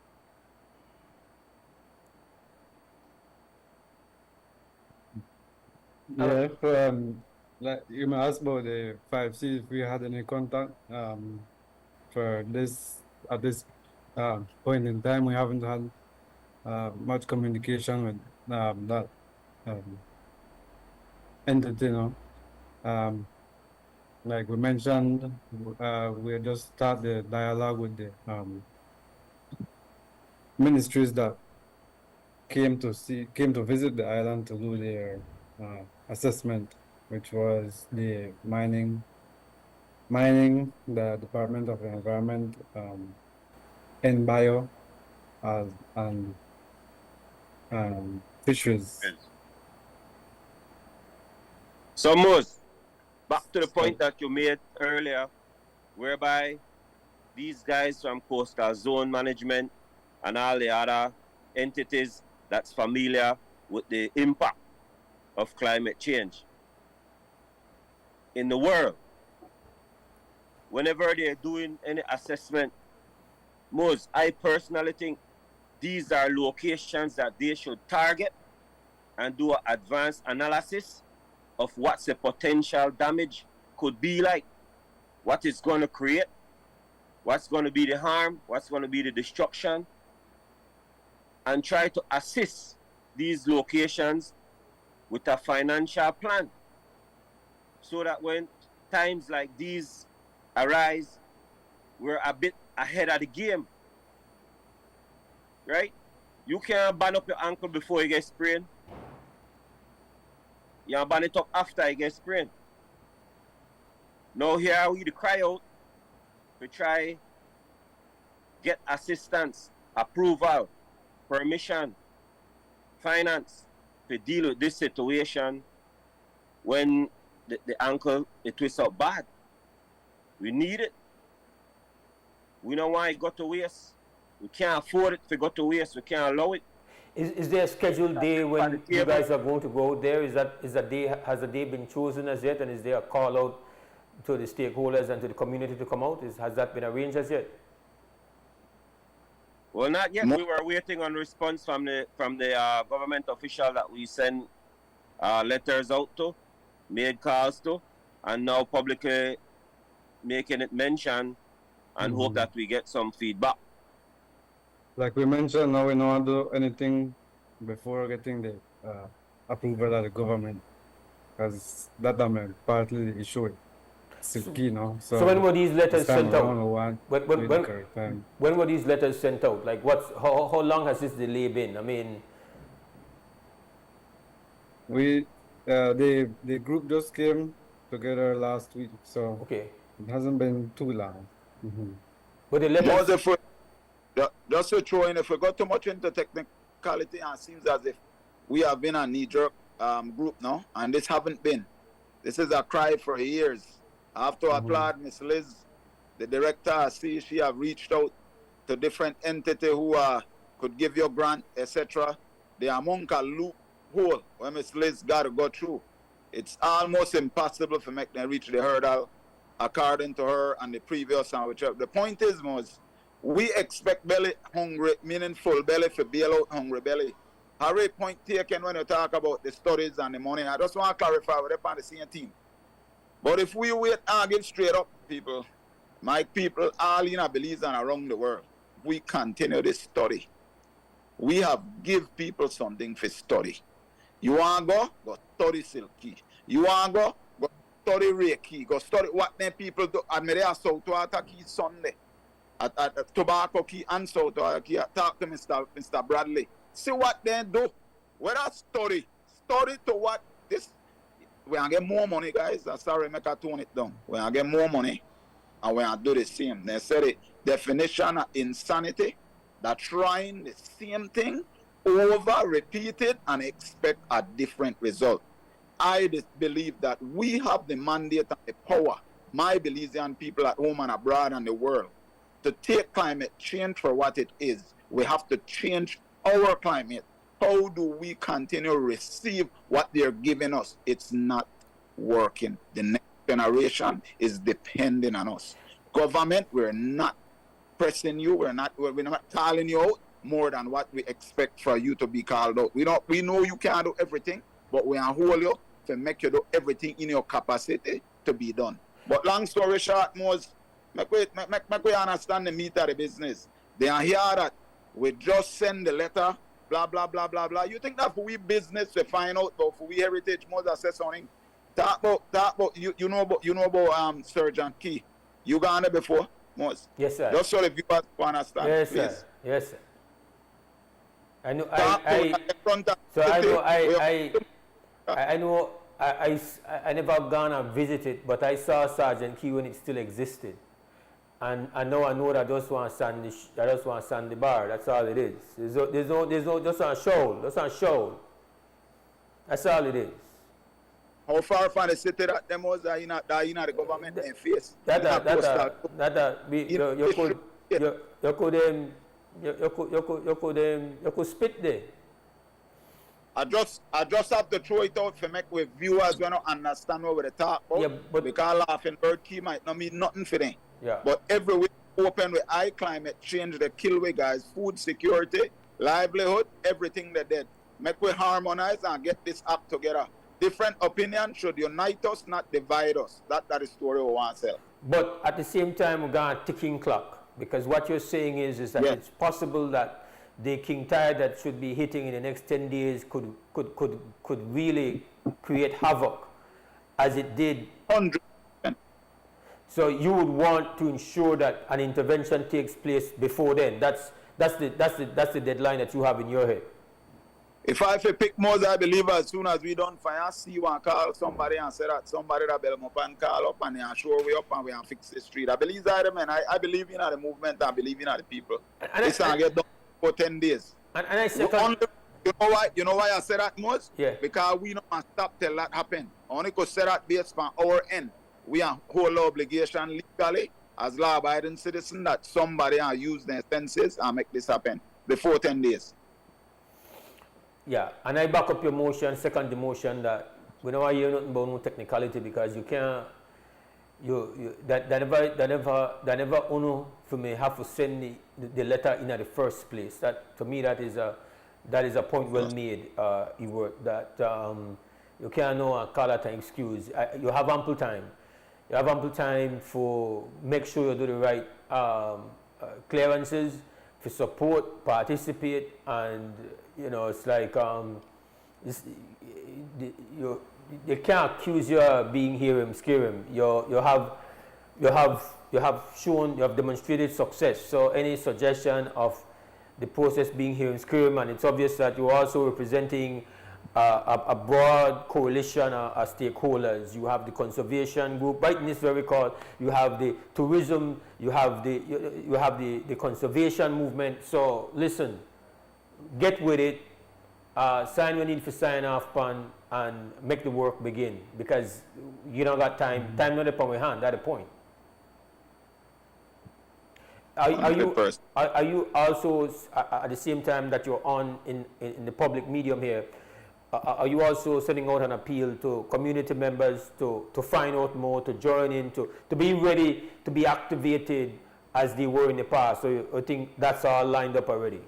Speaker 13: Yeah, like you may ask about the 5Cs, if we had any contact for this at this point in time. We haven't had much communication with that entity, you know. Like we mentioned, we just start the dialogue with the ministries that came to visit the island to do their assessment, which was the mining, the Department of Environment, and bio, and fisheries.
Speaker 12: So Mose, back to the point that you made earlier, whereby these guys from Coastal Zone Management and all the other entities that's familiar with the impact of climate change in the world, whenever they're doing any assessment, Mose, I personally think these are locations that they should target and do an advanced analysis of what's the potential damage could be like, what it's going to create, what's going to be the harm, what's going to be the destruction, and try to assist these locations with a financial plan so that when times like these arise, we're a bit ahead of the game, right? You can't ban up your ankle before you get sprained. You ban it up after you get sprained. Now here we the cry out to try get assistance, approval, permission, finance to deal with this situation when the ankle it twists up bad. We need it. We don't want it go to waste. We can't afford it to go to waste. We can't allow it.
Speaker 2: Is there a scheduled day when you guys are going to go there? Has the day been chosen as yet, and is there a call out to the stakeholders and to the community to come out? Has that been arranged as yet?
Speaker 12: Well, not yet. We were waiting on response from the government official that we sent letters out to, made calls to, and now publicly making it mention and hope that we get some feedback.
Speaker 13: Like we mentioned, now we don't do anything before getting the approval of the government, because that partly the issue. Silky, no?
Speaker 2: So when were these letters sent out? When were these letters sent out? Like how long has this delay been? I mean,
Speaker 13: the group just came together last week, so
Speaker 2: okay,
Speaker 13: it hasn't been too long.
Speaker 2: But the letters.
Speaker 11: Just to throw in, if we got too much into technicality, and it seems as if we have been a knee-jerk group now, and this haven't been. This is a cry for years. I have to applaud Miss Liz, the director. I see she have reached out to different entities who could give you a grant, etc. The amount of loophole where Miss Liz got to go through. It's almost impossible to make them reach the hurdle, according to her and the previous and whichever. The point is, Mose, we expect belly hungry, meaning full belly, for bail out hungry belly. Harry point taken when you talk about the studies and the money. I just want to clarify we're on the same team. But if we wait arguing straight up, people, my people all in Belize and around the world, we continue this study. We have give people something for study. You want to go study Silky. You want to go study Reiki. Go study what them people do. And me there Southwater Key Sunday. At Tobacco Key and Southwater Key. Talk to Mr. Bradley. See what they do. Whether study to what this. We are get more money, guys. I'm sorry, make I tone it down. We are get more money, and we are do the same. They said the definition of insanity, that trying the same thing over, repeated, and expect a different result. I just believe that we have the mandate and the power, my Belizean people at home and abroad and the world, to take climate change for what it is. We have to change our climate. How do we continue to receive what they're giving us? It's not working. The next generation is depending on us. Government, we're not pressing you. We're not calling you out more than what we expect for you to be called out. We know you can't do everything, but we are hold you to make you do everything in your capacity to be done. But long story short, Mose, make we understand the meat of the business. They are here that we just send the letter. Blah, blah, blah, blah, blah. You think that for we business to find out, but for we heritage, Moses says something. Talk about you know about Surgeon Key. You gone there before, Moses?
Speaker 2: Yes, sir.
Speaker 11: Just so the viewers understand,
Speaker 2: yes,
Speaker 11: please.
Speaker 2: Sir. Yes, sir. I know. I never gone and visited, but I saw Sergeant Key when it still existed, and now I know that I just want to stand the bar. That's all it is. There's no just on show. Just on show. That's all it is.
Speaker 11: How far from the city that them was that the government in face?
Speaker 2: You could spit there.
Speaker 11: I just have to throw it out for make with viewers when I understand what we talk about. Yeah, but because laughing bird key might not mean nothing for them.
Speaker 2: Yeah.
Speaker 11: But everywhere open with high climate change, the kill we guys, food security, livelihood, everything they did. Make we harmonize and get this up together. Different opinions should unite us, not divide us. That is the story we want to sell.
Speaker 2: But at the same time, we're got a ticking clock, because what you're saying is that it's possible that the king tide that should be hitting in the next 10 days could really create havoc, as it did.
Speaker 11: 100%.
Speaker 2: So you would want to ensure that an intervention takes place before then. That's the deadline that you have in your head.
Speaker 11: If I pick Mose, I believe as soon as we done fire, see one call somebody and say that somebody that bell up and call up and they are sure we up and we are fix the street. I believe that, man. I believe in the movement. I believe in the people. It's going to get done for 10 days.
Speaker 2: And I say,
Speaker 11: you know why I say that, Mose?
Speaker 2: Yeah.
Speaker 11: Because we don't stop till that happen. Only could say that based on our end. We have whole obligation legally as law-abiding citizens that somebody use their senses and make this happen before 10 days.
Speaker 2: Yeah, and I back up your motion, second the motion, that we don't hear nothing about no technicality, because you can't, that never uno for me have to send the letter in at the first place. That, to me, that is a point well made, that you can't know and call that an excuse. You have ample time. You have ample time for make sure you do the right clearances, for support, participate, and it's like you can't accuse you of being here and scare him. You have shown, you have demonstrated success. So any suggestion of the process being here and scare him, and it's obvious that you're also representing a broad coalition of stakeholders. You have the conservation group, right in this very call. You have the tourism. You have the conservation movement. So listen, get with it. Sign what you need to sign off on, and make the work begin, because you don't got time. Time not upon your hand. That's the point. Are you also at the same time that you're on in the public medium here? Are you also sending out an appeal to community members to find out more, to join in, to be ready, to be activated as they were in the past? So I think that's all lined up already.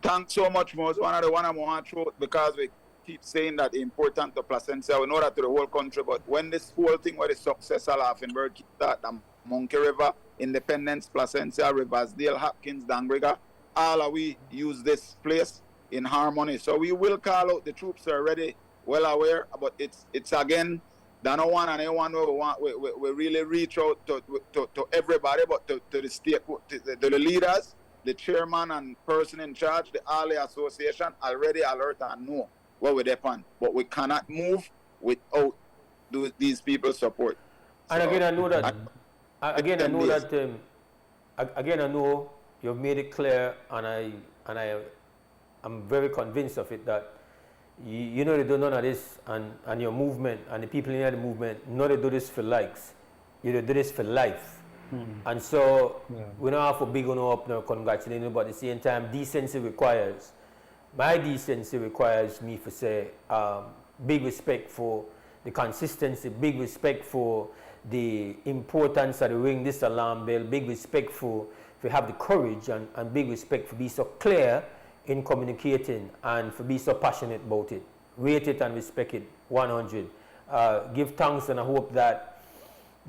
Speaker 11: Thanks so much, Mose. One of the one I want to throw, because we keep saying that it's important to Placencia. We know that to the whole country, but when this whole thing where the success of Laughenberg start, the Monkey River, Independence, Placencia, Riversdale, Hopkins, Dangrega, all of we use this place in harmony. So we will call out, the troops are already well aware, but it's again, the no one and anyone we really reach out to everybody, but to the state, to the leaders, the chairman and person in charge, the Ali Association already alert and know what we're upon. But we cannot move without these people's support.
Speaker 2: And so, again, I know you've made it clear, and I'm very convinced of it, that you know they do none of this, and your movement and the people in the movement, they do this for likes. You do this for life. And so we don't have to big on up now congratulating, but at the same time, my decency requires me to say big respect for the consistency, big respect for the importance of the ring this alarm bell, big respect for have the courage, and big respect for be so clear in communicating and for be so passionate about it. Rate it and respect it 100. Give thanks, and I hope that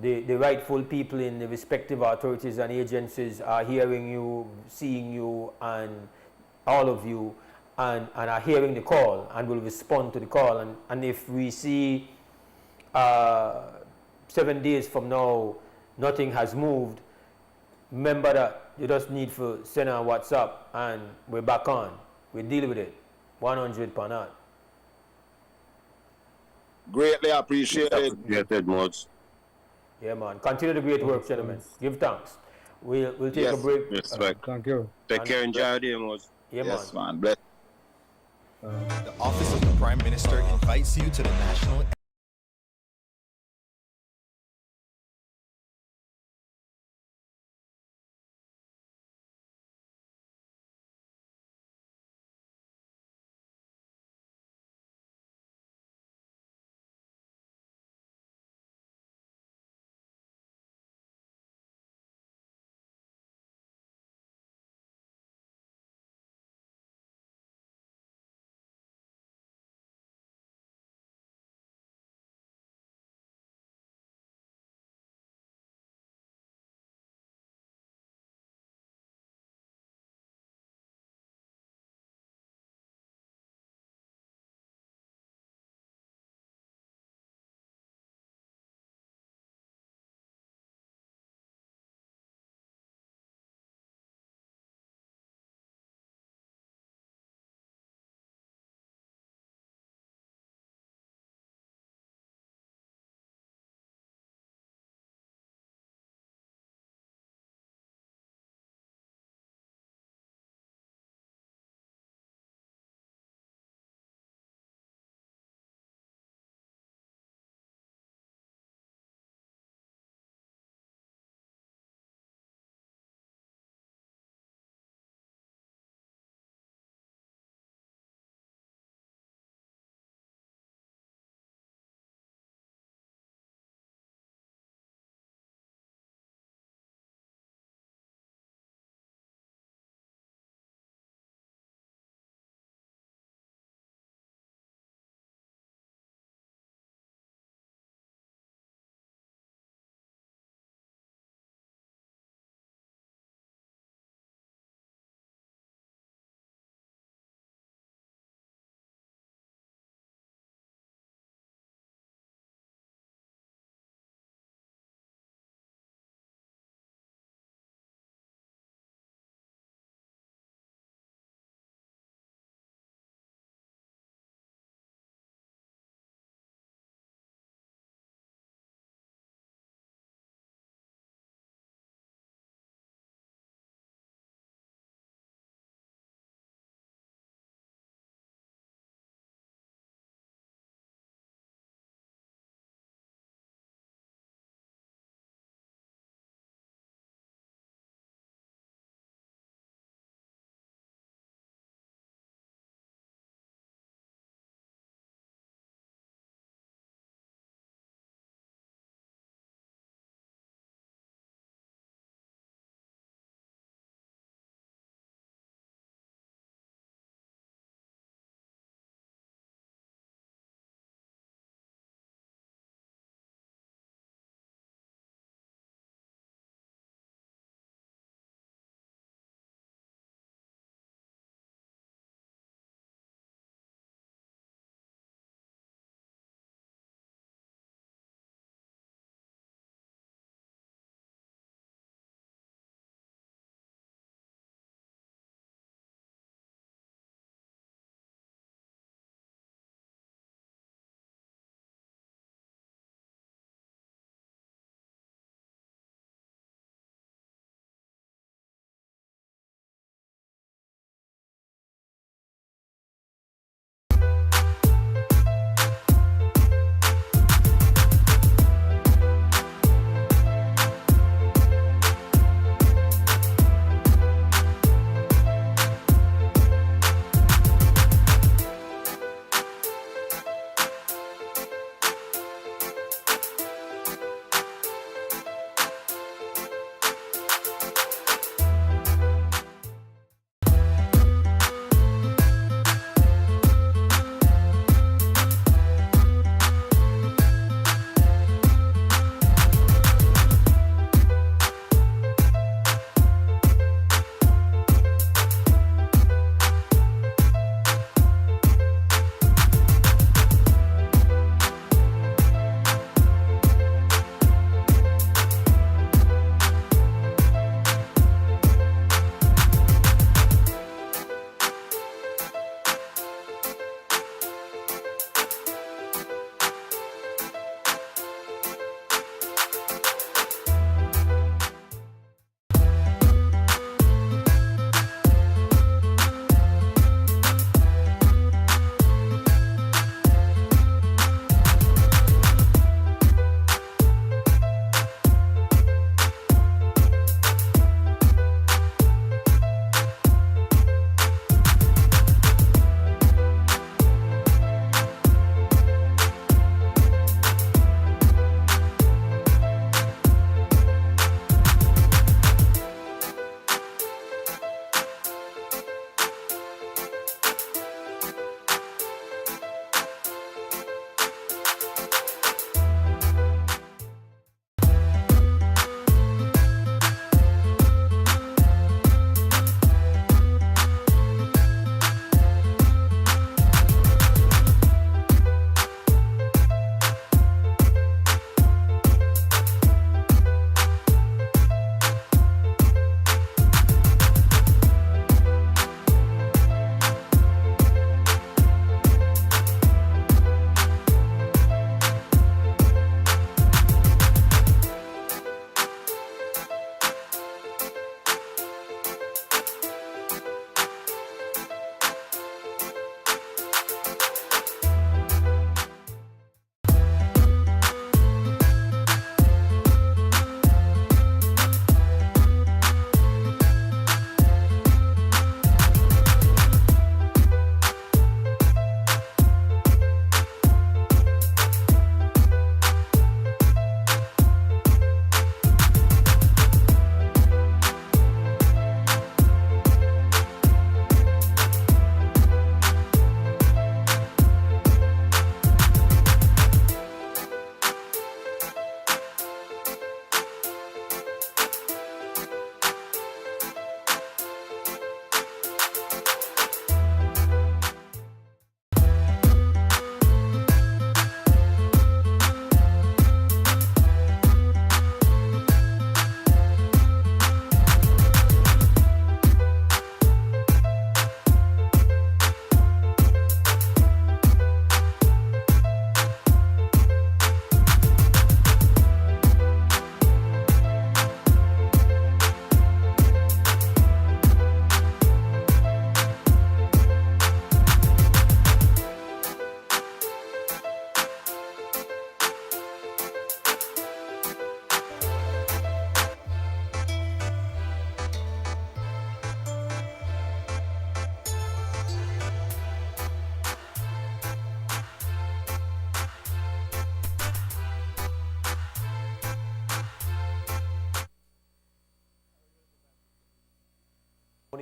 Speaker 2: the rightful people in the respective authorities and agencies are hearing you, seeing you, and all of you, and are hearing the call and will respond to the call. And if we see 7 days from now nothing has moved, remember that you just need to send a WhatsApp and we're back on. We deal with it. 100 per not.
Speaker 11: Greatly appreciated.
Speaker 12: Appreciated, Mose.
Speaker 2: Yeah, man. Continue the great work, gentlemen. Give thanks. We'll take a break.
Speaker 12: Respect.
Speaker 13: Thank you.
Speaker 12: Take care, enjoy your day, Mose.
Speaker 2: Yeah,
Speaker 11: Yes,
Speaker 2: man.
Speaker 11: man. Bless.
Speaker 1: The Office of the Prime Minister invites you to the National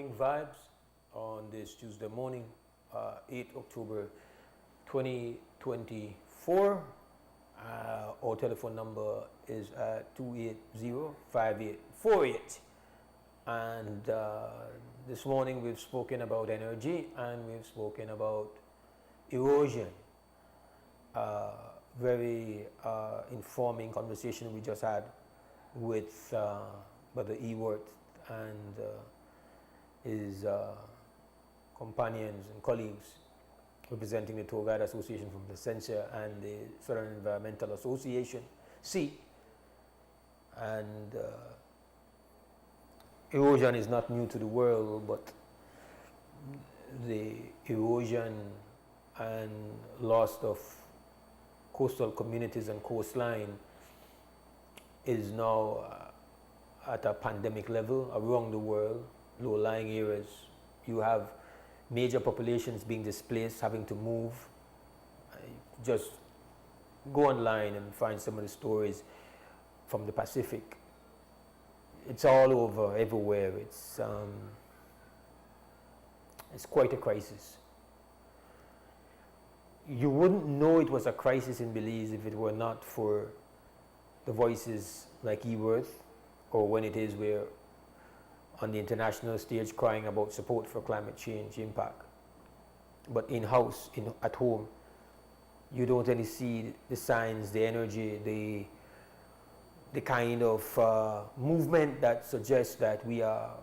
Speaker 2: Morning Vibes on this Tuesday morning, 8 October 2024. Our telephone number is at 280-5848. And this morning we've spoken about energy and we've spoken about erosion. Very informing conversation we just had with Brother Eworth and his companions and colleagues representing the Tour Guide Association from the Censure and the Southern Environmental Association, C. And erosion is not new to the world, but the erosion and loss of coastal communities and coastline is now at a pandemic level around the world. Low-lying areas, you have major populations being displaced, having to move. Just go online and find some of the stories from the Pacific. It's all over, everywhere. It's quite a crisis. You wouldn't know it was a crisis in Belize if it were not for the voices like Eworth, or when it is we're on the international stage crying about support for climate change impact. But in-house, at home, you don't really see the signs, the energy, the kind of movement that suggests that we are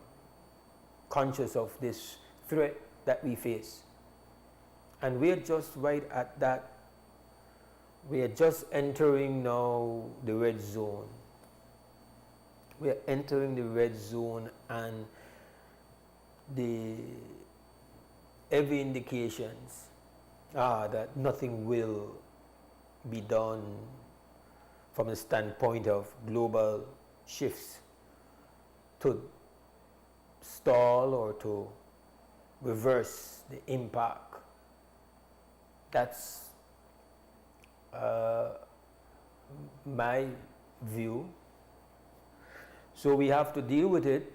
Speaker 2: conscious of this threat that we face. And we're just right at that. We are just entering now the red zone. We are entering the red zone, and every indications are that nothing will be done from the standpoint of global shifts to stall or to reverse the impact. That's my view. So we have to deal with it.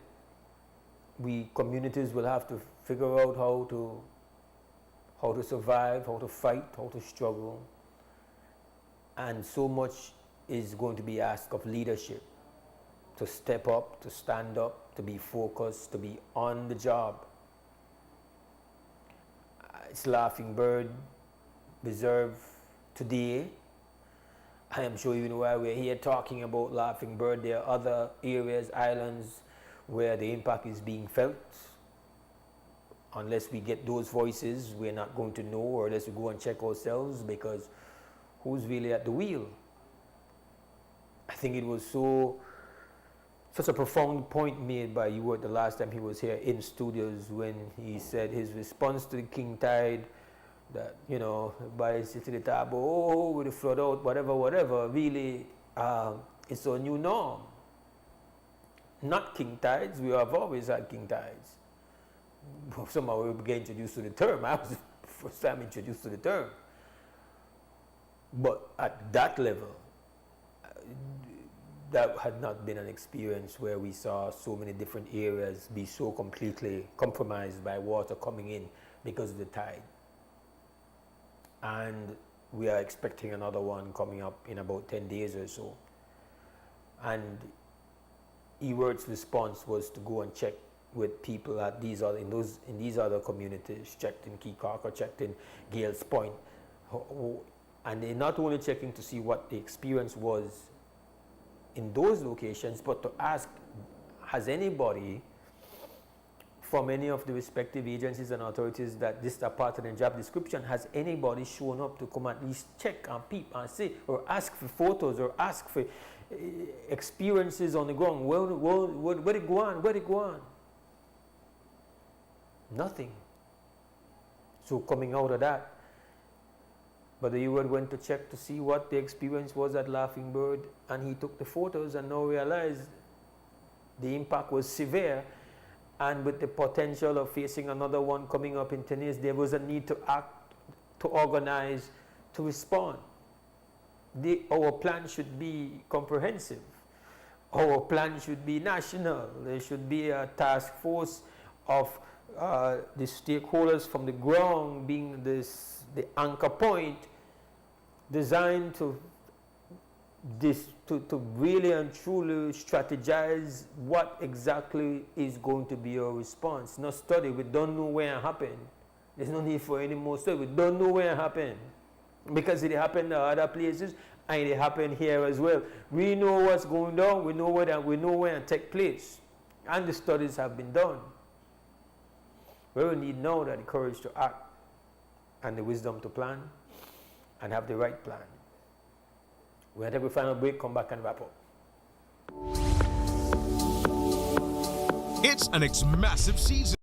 Speaker 2: We communities will have to figure out how to survive, how to fight, how to struggle. And so much is going to be asked of leadership to step up, to stand up, to be focused, to be on the job. It's Laughing Bird Reserve today. I am sure even while we're here talking about Laughing Bird, there are other areas, islands, where the impact is being felt. Unless we get those voices, we're not going to know, or unless we go and check ourselves, because who's really at the wheel? I think it was such a profound point made by Eworth the last time he was here in studios, when he said his response to the king tide, that, by sitting at the table, with the flood out, whatever, really, it's a new norm. Not king tides, we have always had king tides. Somehow we get introduced to the term. I was the first time introduced to the term. But at that level, that had not been an experience where we saw so many different areas be so completely compromised by water coming in because of the tide. And we are expecting another one coming up in about 10 days or so. And Eworth's response was to go and check with people at these other communities, checked in Keokuk or checked in Gales Point. And they're not only checking to see what the experience was in those locations, but to ask, has anybody from any of the respective agencies and authorities that this are part of the job description, has anybody shown up to come at least check and peep and see, or ask for photos, or ask for experiences on the ground? Where'd it go on? Nothing. So coming out of that, Brother Eworth went to check to see what the experience was at Laughing Bird, and he took the photos and now realized the impact was severe, and with the potential of facing another one coming up in 10 years, there was a need to act, to organize, to respond. Our plan should be comprehensive. Our plan should be national. There should be a task force of the stakeholders from the ground being the anchor point designed to really and truly strategize what exactly is going to be your response. Not study, we don't know where it happened. There's no need for any more study. We don't know where it happened because it happened in other places and it happened here as well. We know what's going on. We know where it take place, and the studies have been done. We will need now that the courage to act and the wisdom to plan and have the right plan. We'll take a final break, come back and wrap up.
Speaker 14: It's an massive season.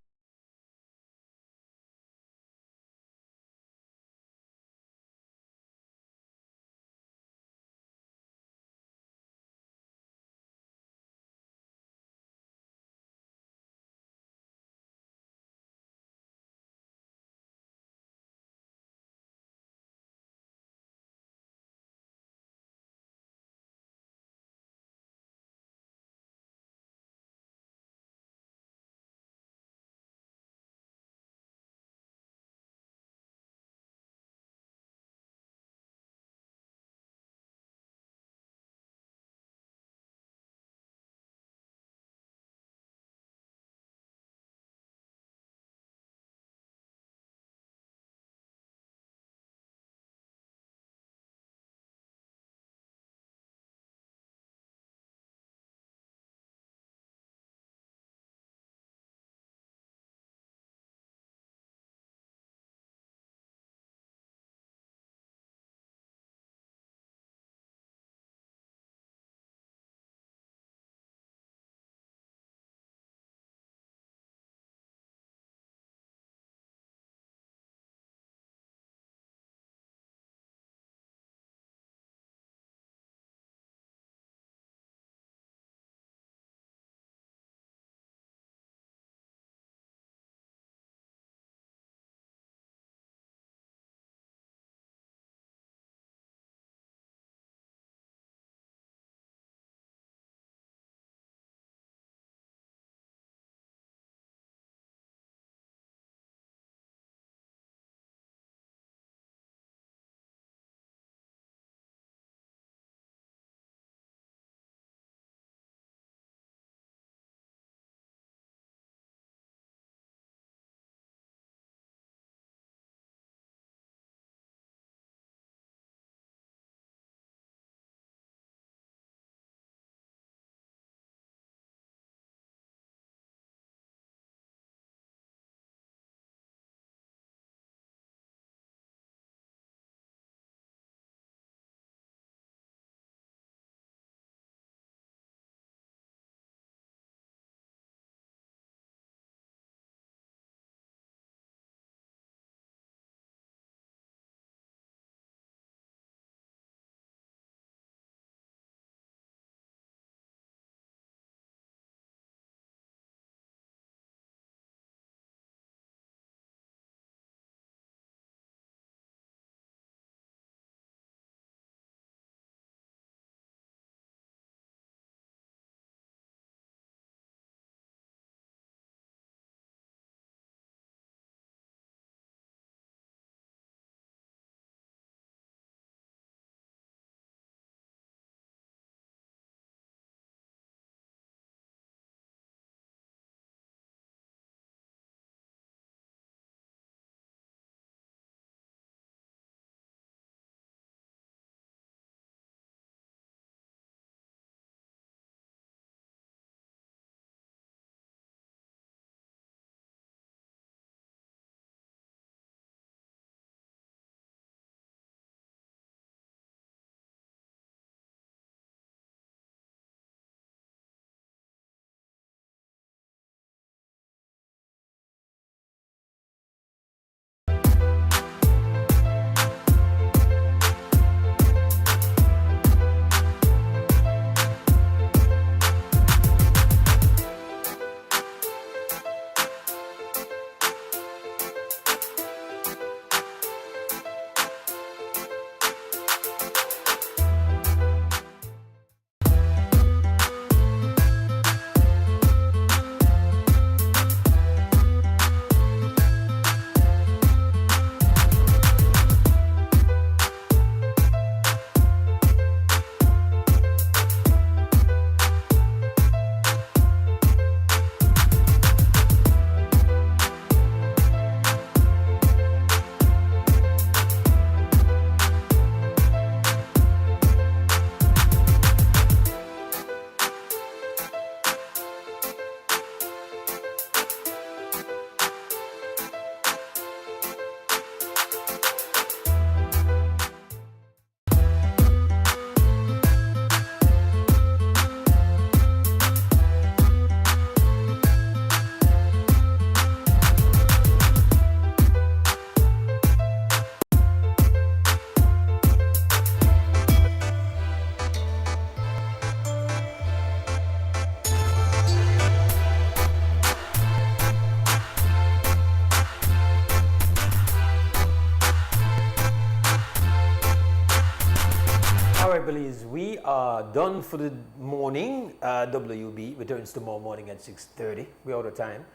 Speaker 2: right, Belize, we are done for the morning. WB returns tomorrow morning at 6:30. We're out of time.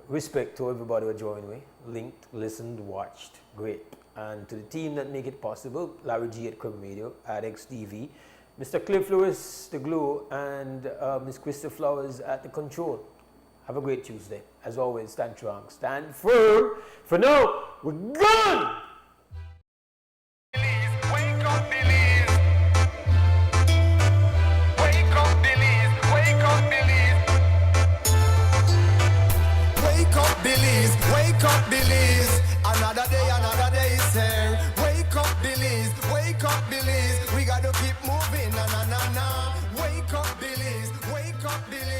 Speaker 2: Respect to everybody who joined me, linked, listened, watched. Great. And to the team that make it possible, Larry G at Crib Radio, at XTV, Mr. Cliff Lewis, the glue, and Miss Krista Flowers at the control. Have a great Tuesday. As always, stand strong, stand firm. For now, we're gone!
Speaker 1: Wake up, Belize. Wake up, Belize. Wake up, Belize. Wake up, Belize. Wake up, Belize. Another day is here. Wake up, Belize. Wake up, Belize. We gotta keep moving. Na na na na. Wake up, Belize. Wake up, Belize.